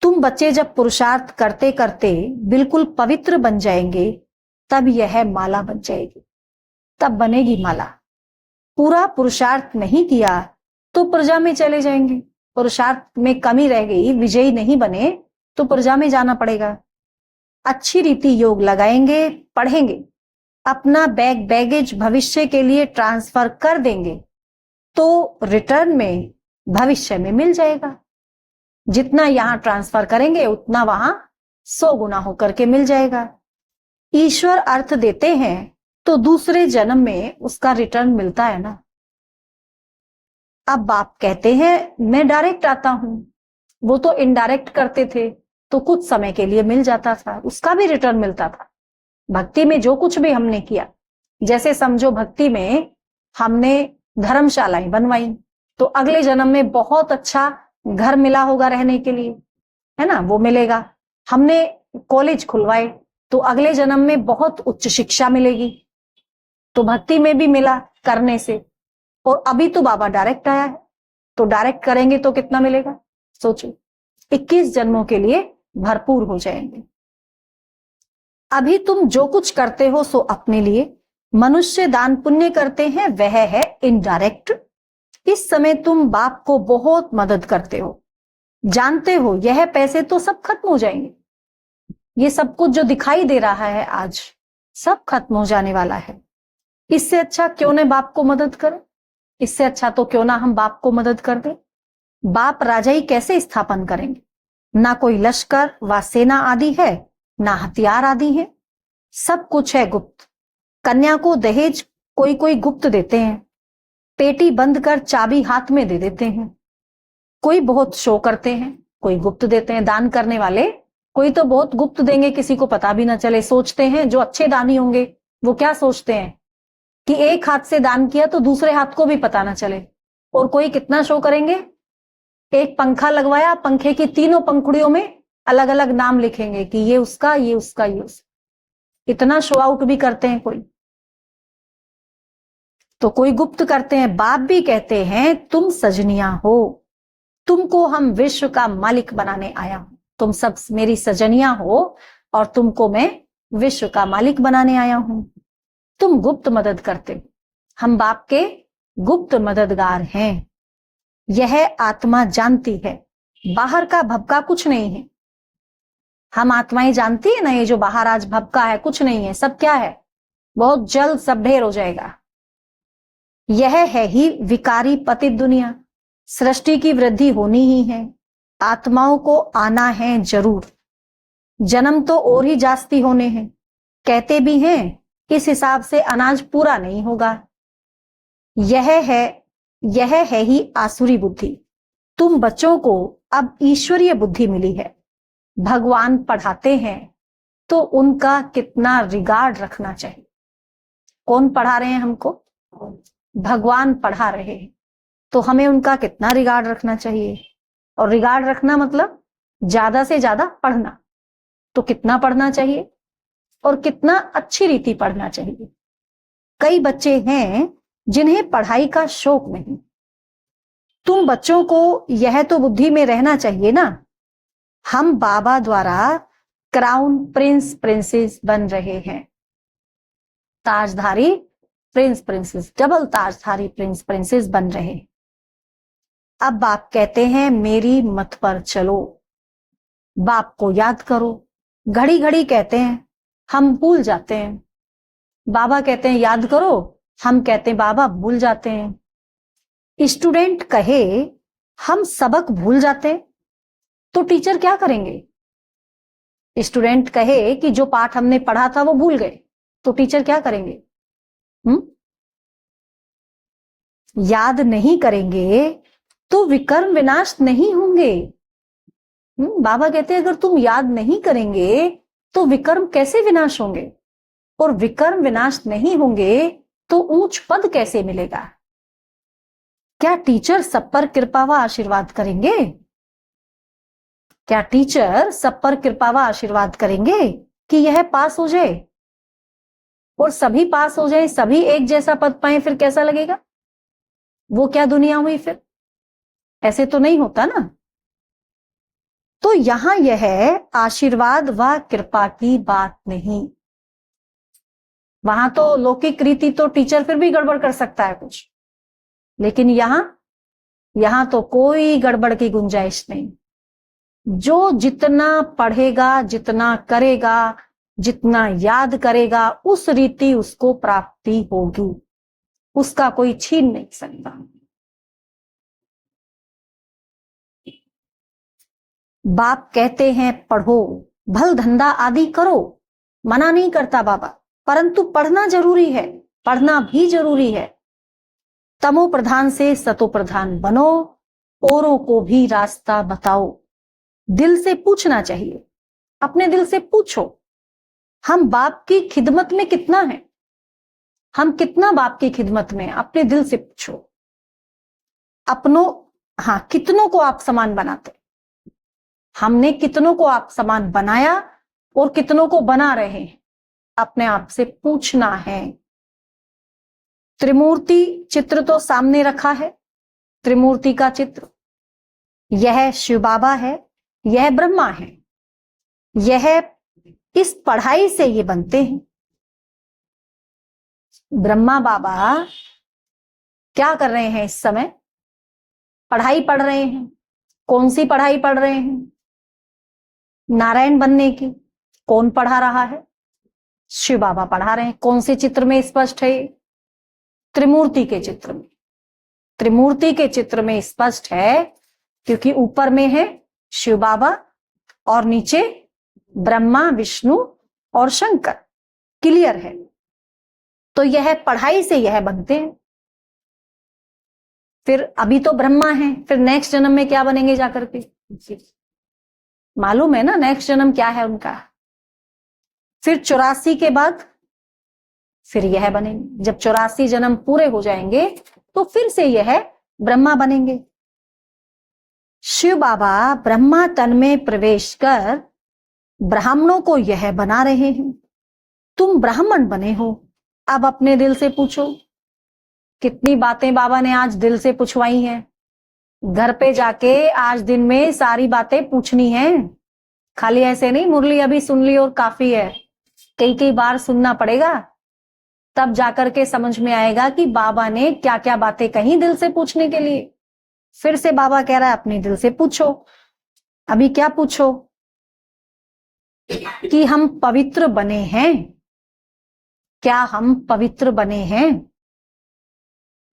तुम बच्चे जब पुरुषार्थ करते करते बिल्कुल पवित्र बन जाएंगे, तब यह माला बन जाएगी, तब बनेगी माला। पूरा पुरुषार्थ नहीं किया तो प्रजा में चले जाएंगे। पुरुषार्थ में कमी रह गई, विजयी नहीं बने तो प्रजा में जाना पड़ेगा। अच्छी रीति योग लगाएंगे, पढ़ेंगे, अपना बैगेज भविष्य के लिए ट्रांसफर कर देंगे, तो रिटर्न में भविष्य में मिल जाएगा। जितना यहां ट्रांसफर करेंगे उतना वहां 100 गुना होकर के मिल जाएगा। ईश्वर अर्थ देते हैं तो दूसरे जन्म में उसका रिटर्न मिलता है ना। अब बाप कहते हैं मैं डायरेक्ट आता हूं, वो तो इनडायरेक्ट करते थे, तो कुछ समय के लिए मिल जाता था, उसका भी रिटर्न मिलता था। भक्ति में जो कुछ भी हमने किया, जैसे समझो भक्ति में हमने धर्मशालाएं बनवाई, तो अगले जन्म में बहुत अच्छा घर मिला होगा रहने के लिए, है ना, वो मिलेगा। हमने कॉलेज खुलवाए तो अगले जन्म में बहुत उच्च शिक्षा मिलेगी, तो भक्ति में भी मिला करने से। और अभी तो बाबा डायरेक्ट आया है, तो डायरेक्ट करेंगे तो कितना मिलेगा, सोचो, 21 जन्मों के लिए भरपूर हो जाएंगे। अभी तुम जो कुछ करते हो सो अपने लिए, मनुष्य दान पुण्य करते हैं वह है इनडायरेक्ट। इस समय तुम बाप को बहुत मदद करते हो, जानते हो यह पैसे तो सब खत्म हो जाएंगे, ये सब कुछ जो दिखाई दे रहा है आज सब खत्म हो जाने वाला है। इससे अच्छा क्यों न बाप को मदद करें, इससे अच्छा तो क्यों ना हम बाप को मदद कर दें। बाप राजाई कैसे स्थापन करेंगे, ना कोई लश्कर व सेना आदि है, ना हथियार आदि है, सब कुछ है गुप्त। कन्या को दहेज कोई कोई गुप्त देते हैं, पेटी बंद कर चाबी हाथ में दे देते हैं। कोई बहुत शो करते हैं, कोई गुप्त देते हैं। दान करने वाले कोई तो बहुत गुप्त देंगे, किसी को पता भी ना चले। सोचते हैं जो अच्छे दानी होंगे वो क्या सोचते हैं कि एक हाथ से दान किया तो दूसरे हाथ को भी पता ना चले। और कोई कितना शो करेंगे, एक पंखा लगवाया, पंखे की तीनों पंखुड़ियों में अलग अलग नाम लिखेंगे कि ये उसका, ये उसका, ये उसका। इतना शो आउट भी करते हैं कोई, तो कोई गुप्त करते हैं। बाप भी कहते हैं तुम सजनियां हो, तुमको हम विश्व का मालिक बनाने आया हूं, तुम सब मेरी सजनियां हो और तुमको मैं विश्व का मालिक बनाने आया हूं। तुम गुप्त मदद करते हो, हम बाप के गुप्त मददगार हैं। यह आत्मा जानती है, बाहर का भपका कुछ नहीं है। हम आत्माएं जानती है ना, ये जो बाहर आज भपका है कुछ नहीं है, सब क्या है, बहुत जल्द सब ढेर हो जाएगा। यह है ही विकारी पतित दुनिया, सृष्टि की वृद्धि होनी ही है, आत्माओं को आना है जरूर। जन्म तो और ही जास्ती होने हैं, कहते भी हैं इस हिसाब से अनाज पूरा नहीं होगा। यह है ही आसुरी बुद्धि। तुम बच्चों को अब ईश्वरीय बुद्धि मिली है। भगवान पढ़ाते हैं तो उनका कितना रिगार्ड रखना चाहिए। कौन पढ़ा रहे हैं हमको, भगवान पढ़ा रहे हैं, तो हमें उनका कितना रिगार्ड रखना चाहिए। और रिगार्ड रखना मतलब ज्यादा से ज्यादा पढ़ना, तो कितना पढ़ना चाहिए और कितना अच्छी रीति पढ़ना चाहिए। कई बच्चे हैं जिन्हें पढ़ाई का शौक नहीं। तुम बच्चों को यह तो बुद्धि में रहना चाहिए ना, हम बाबा द्वारा क्राउन प्रिंस प्रिंसेस बन रहे हैं। ताजधारी प्रिंस प्रिंसेस, डबल ताजधारी प्रिंस प्रिंसेस बन रहे। अब बाप कहते हैं मेरी मत पर चलो, बाप को याद करो। घड़ी घड़ी कहते हैं, हम भूल जाते हैं। बाबा कहते हैं याद करो, हम कहते हैं बाबा भूल जाते हैं। स्टूडेंट कहे हम सबक भूल जाते हैं, तो टीचर क्या करेंगे। स्टूडेंट कहे कि जो पाठ हमने पढ़ा था वो भूल गए, तो टीचर क्या करेंगे। याद नहीं करेंगे तो विकर्म विनाश नहीं होंगे। बाबा कहते हैं अगर तुम याद नहीं करेंगे तो विकर्म कैसे विनाश होंगे, और विकर्म विनाश नहीं होंगे तो ऊंच पद कैसे मिलेगा। क्या टीचर सब पर कृपा व आशीर्वाद करेंगे, क्या टीचर सब पर कृपा व आशीर्वाद करेंगे कि यह पास हो जाए और सभी पास हो जाए, सभी एक जैसा पद पाए, फिर कैसा लगेगा। वो क्या दुनिया हुई फिर, ऐसे तो नहीं होता ना। तो यहां यह आशीर्वाद व कृपा की बात नहीं। वहां तो लौकिक रीति तो टीचर फिर भी गड़बड़ कर सकता है कुछ, लेकिन यहां तो कोई गड़बड़ की गुंजाइश नहीं। जो जितना पढ़ेगा, जितना करेगा, जितना याद करेगा, उस रीति उसको प्राप्ति होगी, उसका कोई छीन नहीं सकता। बाप कहते हैं पढ़ो, भल धंधा आदि करो, मना नहीं करता बाबा, परंतु पढ़ना जरूरी है, पढ़ना भी जरूरी है। तमो प्रधान से सतो प्रधान बनो, औरों को भी रास्ता बताओ। दिल से पूछना चाहिए, अपने दिल से पूछो, हम बाप की खिदमत में कितना है, हम कितना बाप की खिदमत में, अपने दिल से पूछो। अपनों, हाँ, कितनों को आप समान बनाते, हमने कितनों को आप समान बनाया और कितनों को बना रहे हैं, अपने आप से पूछना है। त्रिमूर्ति चित्र तो सामने रखा है, त्रिमूर्ति का चित्र, यह शिव बाबा है, यह ब्रह्मा है, यह इस पढ़ाई से ये बनते हैं। ब्रह्मा बाबा क्या कर रहे हैं इस समय, पढ़ाई पढ़ रहे हैं। कौन सी पढ़ाई पढ़ रहे हैं, नारायण बनने की। कौन पढ़ा रहा है, शिव बाबा पढ़ा रहे हैं। कौन से चित्र में स्पष्ट है, त्रिमूर्ति के चित्र में, त्रिमूर्ति के चित्र में स्पष्ट है, क्योंकि ऊपर में है शिव बाबा और नीचे ब्रह्मा, विष्णु और शंकर, क्लियर है। तो यह पढ़ाई से यह बनते हैं। फिर अभी तो ब्रह्मा है, फिर नेक्स्ट जन्म में क्या बनेंगे जाकर के, मालूम है ना नेक्स्ट जन्म क्या है उनका। फिर 84 के बाद फिर यह बनेंगे, जब 84 जन्म पूरे हो जाएंगे तो फिर से यह ब्रह्मा बनेंगे। शिव बाबा ब्रह्मा तन में प्रवेश कर ब्राह्मणों को यह बना रहे हैं। तुम ब्राह्मण बने हो, अब अपने दिल से पूछो। कितनी बातें बाबा ने आज दिल से पूछवाई हैं, घर पे जाके आज दिन में सारी बातें पूछनी है, खाली ऐसे नहीं मुरली अभी सुन ली और काफी है, कई कई बार सुनना पड़ेगा, तब जाकर के समझ में आएगा कि बाबा ने क्या क्या बातें कही दिल से पूछने के लिए। फिर से बाबा कह रहा है अपने दिल से पूछो। अभी क्या पूछो, कि हम पवित्र बने हैं, क्या हम पवित्र बने हैं,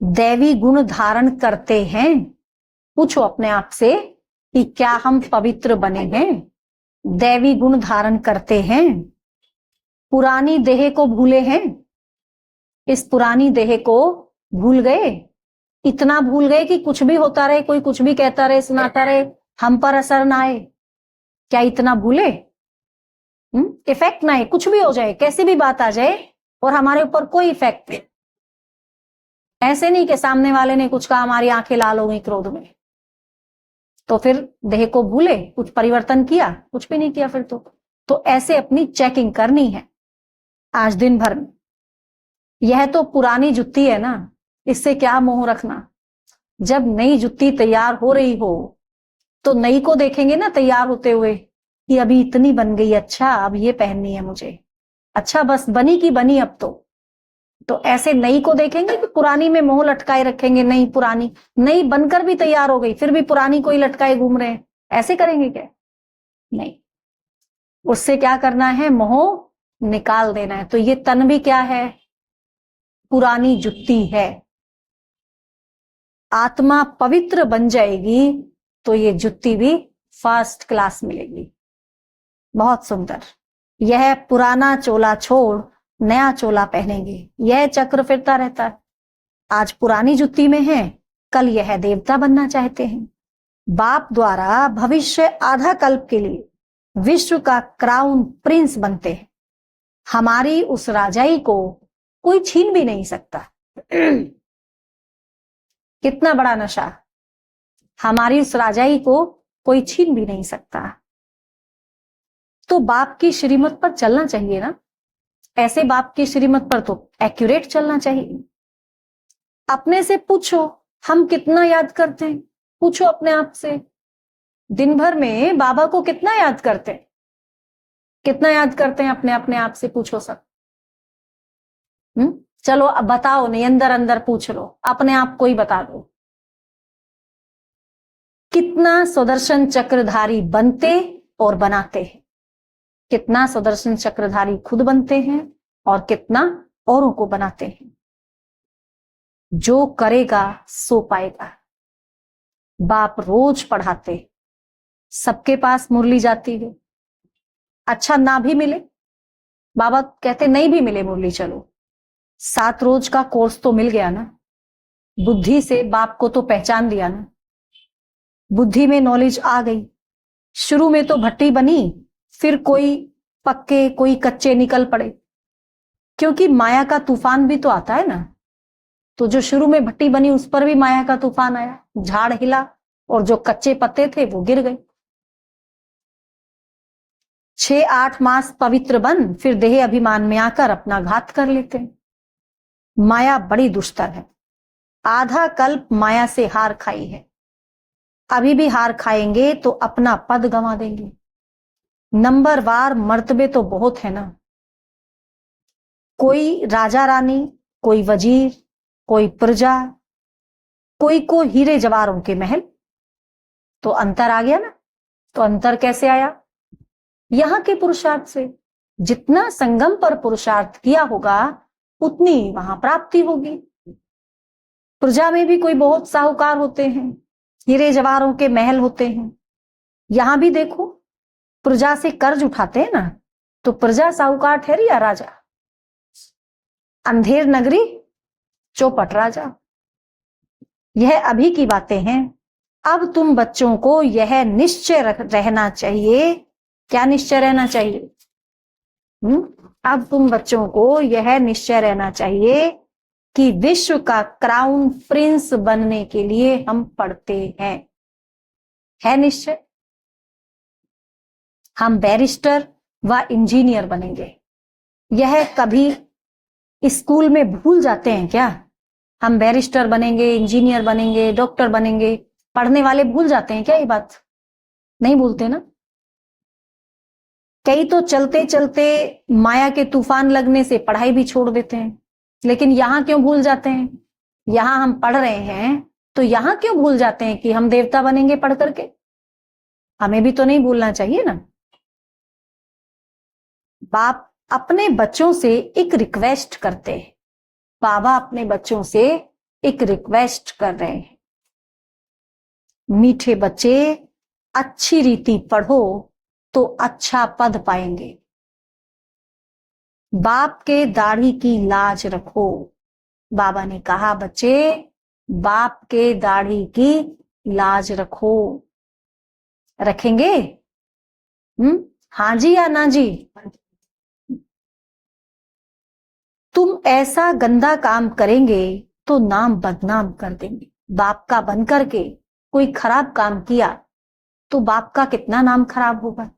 दैवी गुण धारण करते हैं। पूछो अपने आप से कि क्या हम पवित्र बने हैं, दैवी गुण धारण करते हैं, पुरानी देह को भूले हैं, इस पुरानी देह को भूल गए, इतना भूल गए कि कुछ भी होता रहे, कोई कुछ भी कहता रहे, सुनाता रहे, हम पर असर ना आए। क्या इतना भूले, इफेक्ट ना आए, कुछ भी हो जाए, कैसी भी बात आ जाए और हमारे ऊपर कोई इफेक्ट नहीं। ऐसे नहीं कि सामने वाले ने कुछ कहा हमारी आंखें लाल हो गई क्रोध में, तो फिर देह को भूले, कुछ परिवर्तन किया, कुछ भी नहीं किया फिर तो ऐसे अपनी चेकिंग करनी है आज दिन भर में। यह तो पुरानी जुत्ती है ना, इससे क्या मोह रखना। जब नई जुत्ती तैयार हो रही हो तो नई को देखेंगे ना तैयार होते हुए कि अभी इतनी बन गई, अच्छा अब ये पहननी है मुझे, अच्छा बस बनी की बनी अब तो ऐसे नई को देखेंगे कि पुरानी में मोह लटकाए रखेंगे। नई पुरानी, नई बनकर भी तैयार हो गई फिर भी पुरानी को ही लटकाए घूम रहे हैं, ऐसे करेंगे क्या, नहीं। उससे क्या करना है, मोह निकाल देना है। तो ये तन भी क्या है, पुरानी जुत्ती है। आत्मा पवित्र बन जाएगी तो ये जुत्ती भी फर्स्ट क्लास मिलेगी। बहुत सुंदर। यह पुराना चोला छोड़ नया चोला पहनेंगे, यह चक्र फिरता रहता है। आज पुरानी जुत्ती में है, कल यह देवता बनना चाहते हैं। बाप द्वारा भविष्य आधा कल्प के लिए विश्व का क्राउन प्रिंस बनते हैं। हमारी उस राजाई को कोई छीन भी नहीं सकता। कितना बड़ा नशा, हमारी उस राजाई को कोई छीन भी नहीं सकता। तो बाप की श्रीमत पर चलना चाहिए ना, ऐसे बाप की श्रीमत पर तो एक्यूरेट चलना चाहिए। अपने से पूछो हम कितना याद करते हैं, पूछो अपने आप से दिन भर में बाबा को कितना याद करते हैं, कितना याद करते हैं, अपने अपने आप से पूछो सब। चलो अब बताओ नहीं, अंदर अंदर पूछ लो, अपने आप को ही बता दो। कितना सुदर्शन चक्रधारी बनते और बनाते हैं, कितना सुदर्शन चक्रधारी खुद बनते हैं और कितना औरों को बनाते हैं। जो करेगा सो पाएगा। बाप रोज पढ़ाते, सबके पास मुरली जाती है, अच्छा ना भी मिले, बाबा कहते नहीं भी मिले मुरली, चलो 7 रोज का कोर्स तो मिल गया ना, बुद्धि से बाप को तो पहचान लिया ना, बुद्धि में नॉलेज आ गई। शुरू में तो भट्टी बनी, फिर कोई पक्के कोई कच्चे निकल पड़े, क्योंकि माया का तूफान भी तो आता है ना। तो जो शुरू में भट्टी बनी उस पर भी माया का तूफान आया, झाड़ हिला और जो कच्चे पत्ते थे वो गिर गए। 6-8 मास पवित्र बन फिर देह अभिमान में आकर अपना घात कर लेते हैं। माया बड़ी दुष्टर है। आधा कल्प माया से हार खाई है, अभी भी हार खाएंगे तो अपना पद गंवा देंगे। नंबरवार मर्तबे तो बहुत है ना, कोई राजा रानी, कोई वजीर, कोई प्रजा, कोई को हीरे जवाहरों के महल। तो अंतर आ गया ना। तो अंतर कैसे आया? यहां के पुरुषार्थ से। जितना संगम पर पुरुषार्थ किया होगा उतनी वहां प्राप्ति होगी। प्रजा में भी कोई बहुत साहूकार होते हैं, हीरे जवाहरों के महल होते हैं। यहां भी देखो, प्रजा से कर्ज उठाते हैं ना, तो प्रजा साहूकार ठहरी या राजा? अंधेर नगरी चौपट राजा। यह अभी की बातें हैं। अब तुम बच्चों को यह निश्चय रहना चाहिए। क्या निश्चय रहना चाहिए? अब तुम बच्चों को यह निश्चय रहना चाहिए कि विश्व का क्राउन प्रिंस बनने के लिए हम पढ़ते हैं। है निश्चय? हम बैरिस्टर व इंजीनियर बनेंगे। यह कभी स्कूल में भूल जाते हैं क्या? हम बैरिस्टर बनेंगे, इंजीनियर बनेंगे, डॉक्टर बनेंगे, पढ़ने वाले भूल जाते हैं क्या ये बात? नहीं भूलते ना। कई तो चलते चलते माया के तूफान लगने से पढ़ाई भी छोड़ देते हैं। लेकिन यहां क्यों भूल जाते हैं? यहां हम पढ़ रहे हैं तो यहां क्यों भूल जाते हैं कि हम देवता बनेंगे पढ़ करके? हमें भी तो नहीं भूलना चाहिए ना। बाप अपने बच्चों से एक रिक्वेस्ट करते हैं। बाबा अपने बच्चों से एक रिक्वेस्ट कर रहे हैं, मीठे बच्चे अच्छी रीति पढ़ो तो अच्छा पद पाएंगे। बाप के दाढ़ी की लाज रखो। बाबा ने कहा बच्चे, बाप के दाढ़ी की लाज रखो। रखेंगे? हाँ जी या ना जी? तुम ऐसा गंदा काम करेंगे तो नाम बदनाम कर देंगे। बाप का बन करके कोई खराब काम किया तो बाप का कितना नाम खराब होगा।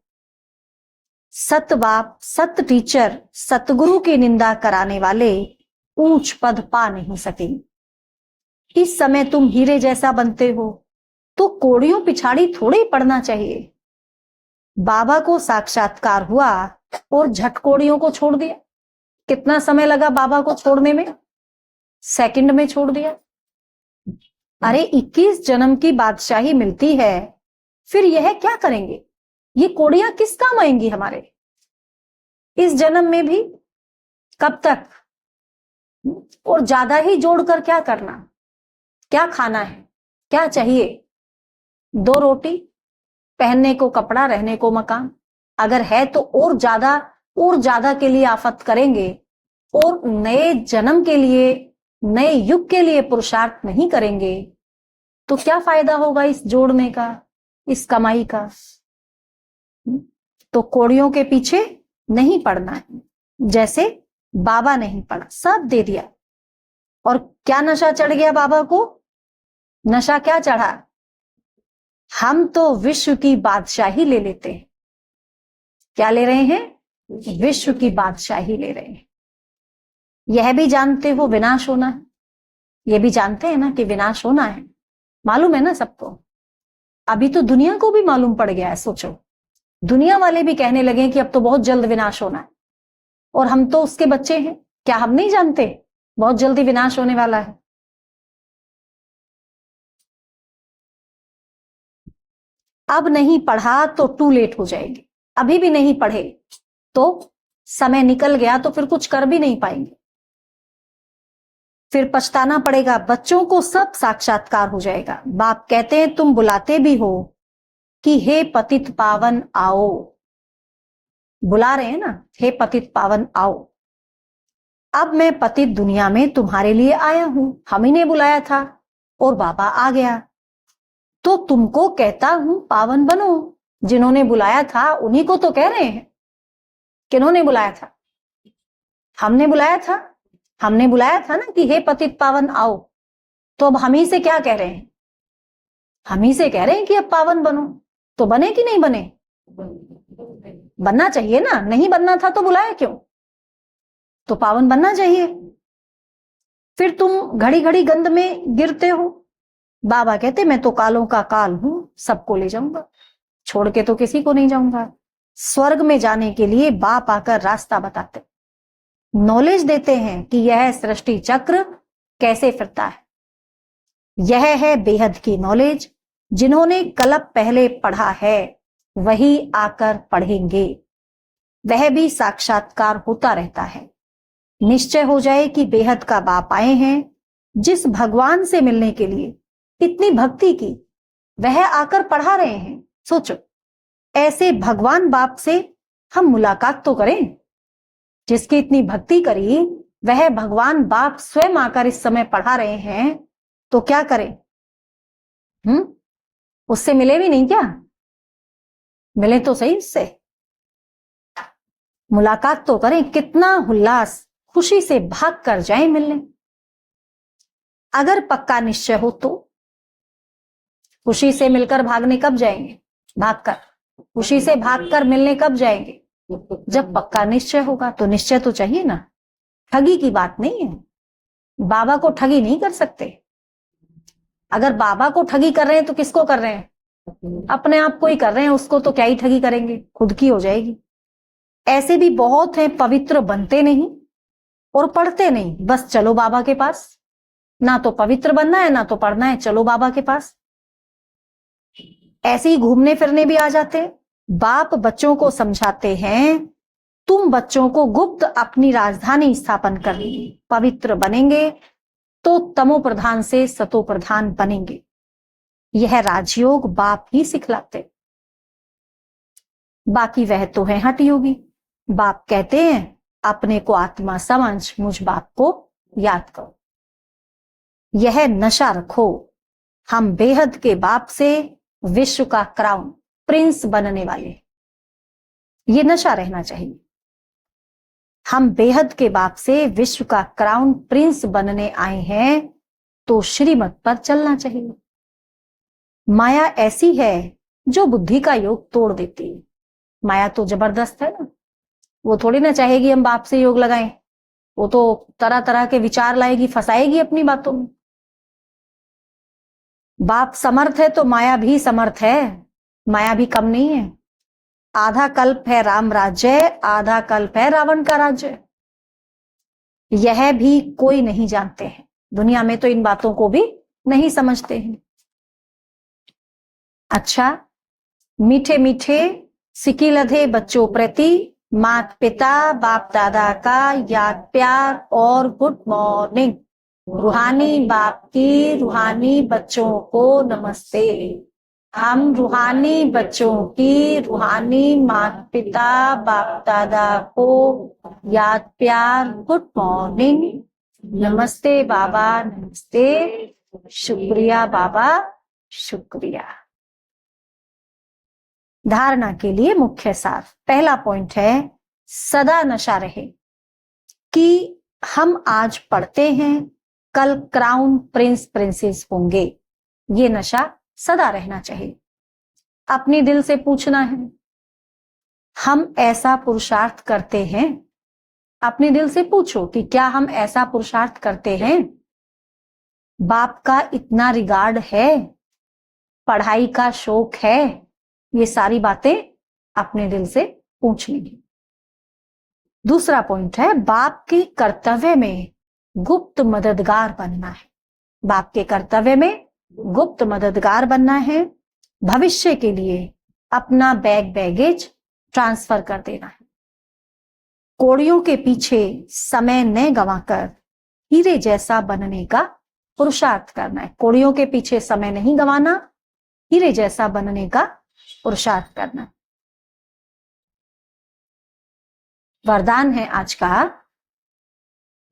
सत बाप, सत टीचर, सतगुरु की निंदा कराने वाले ऊंच पद पा नहीं सकेंगे। इस समय तुम हीरे जैसा बनते हो तो कोड़ियों पिछाड़ी थोड़े ही पड़ना चाहिए। बाबा को साक्षात्कार हुआ और झट कोड़ियों को छोड़ दिया। कितना समय लगा बाबा को छोड़ने में? सेकंड में छोड़ दिया। अरे 21 जन्म की बादशाही मिलती है, फिर यह क्या करेंगे? ये कोड़ियां किस काम आएंगी हमारे? इस जन्म में भी कब तक? और ज्यादा ही जोड़कर क्या करना? क्या खाना है? क्या चाहिए? 2 रोटी, पहनने को कपड़ा, रहने को मकान। अगर है तो और ज्यादा के लिए आफत करेंगे और नए जन्म के लिए, नए युग के लिए पुरुषार्थ नहीं करेंगे तो क्या फायदा होगा इस जोड़ने का, इस कमाई का? तो कोड़ियों के पीछे नहीं पड़ना है, जैसे बाबा नहीं पड़ा, सब दे दिया। और क्या नशा चढ़ गया बाबा को? नशा क्या चढ़ा? हम तो विश्व की बादशाही ले लेते हैं। क्या ले रहे हैं? विश्व की बादशाही ले रहे हैं। यह भी जानते हो विनाश होना है। यह भी जानते हैं ना कि विनाश होना है, मालूम है ना सबको। अभी तो दुनिया को भी मालूम पड़ गया है। सोचो, दुनिया वाले भी कहने लगे कि अब तो बहुत जल्द विनाश होना है, और हम तो उसके बच्चे हैं। क्या हम नहीं जानते बहुत जल्दी विनाश होने वाला है? अब नहीं पढ़ा तो टू लेट हो जाएगी, अभी भी नहीं पढ़े तो समय निकल गया तो फिर कुछ कर भी नहीं पाएंगे, फिर पछताना पड़ेगा। बच्चों को सब साक्षात्कार हो जाएगा। बाप कहते हैं तुम बुलाते भी हो कि हे पतित पावन आओ, बुला रहे हैं ना, हे पतित पावन आओ। अब मैं पतित दुनिया में तुम्हारे लिए आया हूं, हम ही ने बुलाया था और बाबा आ गया, तो तुमको कहता हूं पावन बनो। जिन्होंने बुलाया था उन्हीं को तो कह रहे हैं। किन्होंने बुलाया था? हमने बुलाया था। हमने बुलाया था ना कि हे पतित पावन आओ, तो अब हम ही से क्या कह रहे हैं? हम ही से कह रहे हैं कि अब पावन बनो। तो बने कि नहीं बने? बनना चाहिए ना, नहीं बनना था तो बुलाया क्यों? तो पावन बनना चाहिए। फिर तुम घड़ी घड़ी गंध में गिरते हो। बाबा कहते मैं तो कालों का काल हूं, सबको ले जाऊंगा, छोड़ के तो किसी को नहीं जाऊंगा। स्वर्ग में जाने के लिए बाप आकर रास्ता बताते, नॉलेज देते हैं कि यह सृष्टि चक्र कैसे फिरता है। यह है बेहद की नॉलेज। जिन्होंने कल्प पहले पढ़ा है वही आकर पढ़ेंगे, वह भी साक्षात्कार होता रहता है। निश्चय हो जाए कि बेहद का बाप आए हैं। जिस भगवान से मिलने के लिए इतनी भक्ति की, वह आकर पढ़ा रहे हैं। सोचो, ऐसे भगवान बाप से हम मुलाकात तो करें। जिसकी इतनी भक्ति करी, वह भगवान बाप स्वयं आकर इस समय पढ़ा रहे हैं, तो क्या करें? उससे मिले भी नहीं क्या? मिले तो सही, उससे मुलाकात तो करें। कितना उल्लास, खुशी से भाग कर जाए मिलने। अगर पक्का निश्चय हो तो खुशी से मिलकर भागने कब जाएंगे? भागकर। खुशी से भागकर मिलने कब जाएंगे? जब पक्का निश्चय होगा। तो निश्चय तो चाहिए ना, ठगी की बात नहीं है। बाबा को ठगी नहीं कर सकते। अगर बाबा को ठगी कर रहे हैं तो किसको कर रहे हैं? अपने आप को ही कर रहे हैं। उसको तो क्या ही ठगी करेंगे, खुद की हो जाएगी। ऐसे भी बहुत हैं, पवित्र बनते नहीं और पढ़ते नहीं, बस चलो बाबा के पास। ना तो पवित्र बनना है ना तो पढ़ना है, चलो बाबा के पास। ऐसे ही घूमने फिरने भी आ जाते हैं। बाप बच्चों को समझाते हैं तुम बच्चों को गुप्त अपनी राजधानी स्थापन करनी, पवित्र बनेंगे तो तमो प्रधान से सतो प्रधान बनेंगे। यह राजयोग बाप ही सिखलाते, बाकी वह तो है हठ योगी। बाप कहते हैं अपने को आत्मा समझ मुझ बाप को याद करो। यह नशा रखो, हम बेहद के बाप से विश्व का क्राउन प्रिंस बनने वाले। ये नशा रहना चाहिए। हम बेहद के बाप से विश्व का क्राउन प्रिंस बनने आए हैं, तो श्रीमत पर चलना चाहिए। माया ऐसी है जो बुद्धि का योग तोड़ देती है। माया तो जबरदस्त है ना, वो थोड़ी ना चाहेगी हम बाप से योग लगाएं। वो तो तरह तरह के विचार लाएगी, फंसाएगी अपनी बातों में। बाप समर्थ है तो माया भी समर्थ है, माया भी कम नहीं है। आधा कल्प है राम राज्य, आधा कल्प है रावण का राज्य। यह भी कोई नहीं जानते हैं, दुनिया में तो इन बातों को भी नहीं समझते हैं। अच्छा, मीठे मीठे सिकी लधे बच्चों प्रति माता पिता बाप दादा का याद प्यार और गुड मॉर्निंग। रूहानी बाप की रूहानी बच्चों को नमस्ते। हम रूहानी बच्चों की रूहानी माता पिता बाप दादा को याद प्यार गुड मॉर्निंग। नमस्ते बाबा, नमस्ते। शुक्रिया बाबा, शुक्रिया। धारणा के लिए मुख्य सार। पहला पॉइंट है सदा नशा रहे कि हम आज पढ़ते हैं, कल क्राउन प्रिंस प्रिंसेस होंगे। ये नशा सदा रहना चाहिए। अपने दिल से पूछना है हम ऐसा पुरुषार्थ करते हैं। अपने दिल से पूछो कि क्या हम ऐसा पुरुषार्थ करते हैं। बाप का इतना रिगार्ड है, पढ़ाई का शौक है, ये सारी बातें अपने दिल से पूछनी है। दूसरा पॉइंट है बाप के कर्तव्य में गुप्त मददगार बनना है। बाप के कर्तव्य में गुप्त मददगार बनना है। भविष्य के लिए अपना बैगेज ट्रांसफर कर देना है। कौड़ियों के पीछे समय न गंवाकर हीरे जैसा बनने का पुरुषार्थ करना है। कौड़ियों के पीछे समय नहीं गंवाना, हीरे जैसा बनने का पुरुषार्थ करना। वरदान है आज का,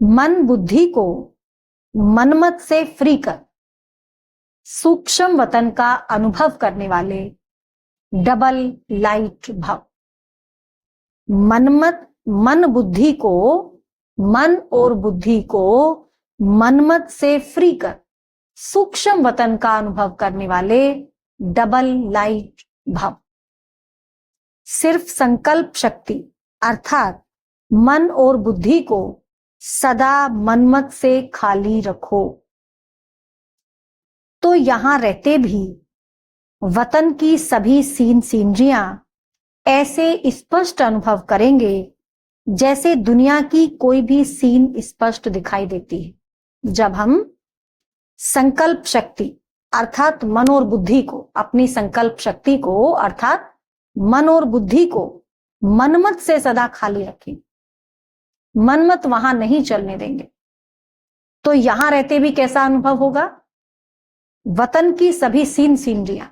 मन बुद्धि को मनमत से फ्री कर सूक्ष्म वतन का अनुभव करने वाले डबल लाइट भाव। मन बुद्धि को, मन और बुद्धि को मनमत से फ्री कर सूक्ष्म वतन का अनुभव करने वाले डबल लाइट भाव। सिर्फ संकल्प शक्ति अर्थात मन और बुद्धि को सदा मनमत से खाली रखो, तो यहां रहते भी वतन की सभी सीनरियां ऐसे स्पष्ट अनुभव करेंगे जैसे दुनिया की कोई भी सीन स्पष्ट दिखाई देती है। जब हम संकल्प शक्ति अर्थात मन और बुद्धि को, अपनी संकल्प शक्ति को अर्थात मन और बुद्धि को मनमत से सदा खाली रखें, मनमत वहां नहीं चलने देंगे, तो यहां रहते भी कैसा अनुभव होगा? वतन की सभी सीनरियां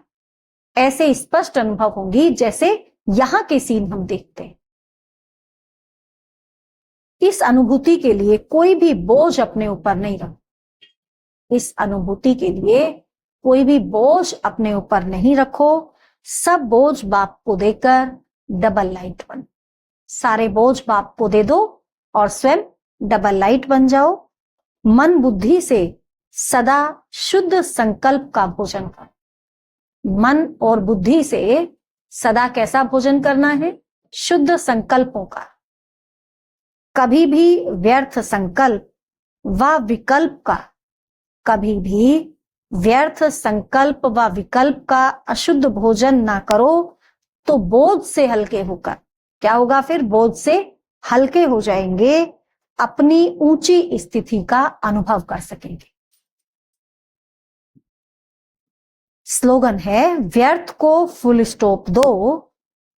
ऐसे स्पष्ट अनुभव होंगी जैसे यहां के सीन हम देखते हैं। इस अनुभूति के लिए कोई भी बोझ अपने ऊपर नहीं रखो। इस अनुभूति के लिए कोई भी बोझ अपने ऊपर नहीं रखो। सब बोझ बाप को देकर डबल लाइट बनो। सारे बोझ बाप को दे दो और स्वयं डबल लाइट बन जाओ। मन बुद्धि से सदा शुद्ध संकल्प का भोजन करो। मन और बुद्धि से सदा कैसा भोजन करना है? शुद्ध संकल्पों का। कभी भी व्यर्थ संकल्प व विकल्प का, कभी भी व्यर्थ संकल्प व विकल्प का अशुद्ध भोजन ना करो, तो बोझ से हल्के होकर क्या होगा? फिर बोझ से हल्के हो जाएंगे, अपनी ऊंची स्थिति का अनुभव कर सकेंगे। स्लोगन है, व्यर्थ को फुल स्टॉप दो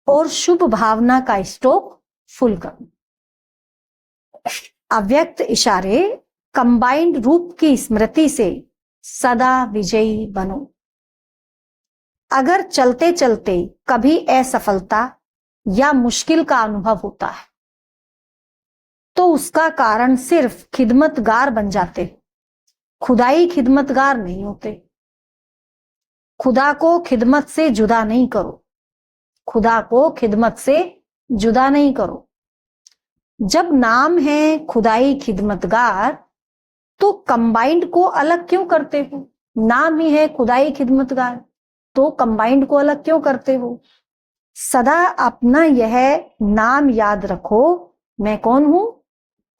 और शुभ भावना का स्टॉक फुल करो। अव्यक्त इशारे कंबाइंड रूप की स्मृति से सदा विजयी बनो। अगर चलते चलते कभी असफलता या मुश्किल का अनुभव होता है तो उसका कारण सिर्फ खिदमतगार बन जाते हो, खुदाई खिदमतगार नहीं होते। खुदा को खिदमत से जुदा नहीं करो, खुदा को खिदमत से जुदा नहीं करो। जब नाम है खुदाई खिदमतगार तो कंबाइंड को अलग क्यों करते हो? नाम ही है खुदाई खिदमतगार, तो कंबाइंड को अलग क्यों करते हो? सदा अपना यह नाम याद रखो, मैं कौन हूं?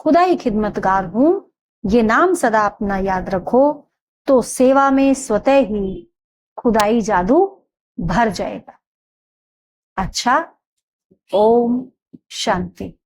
खुदाई खिदमतगार हूं। ये नाम सदा अपना याद रखो, तो सेवा में स्वतः ही खुदाई जादू भर जाएगा। अच्छा, ओम शांति।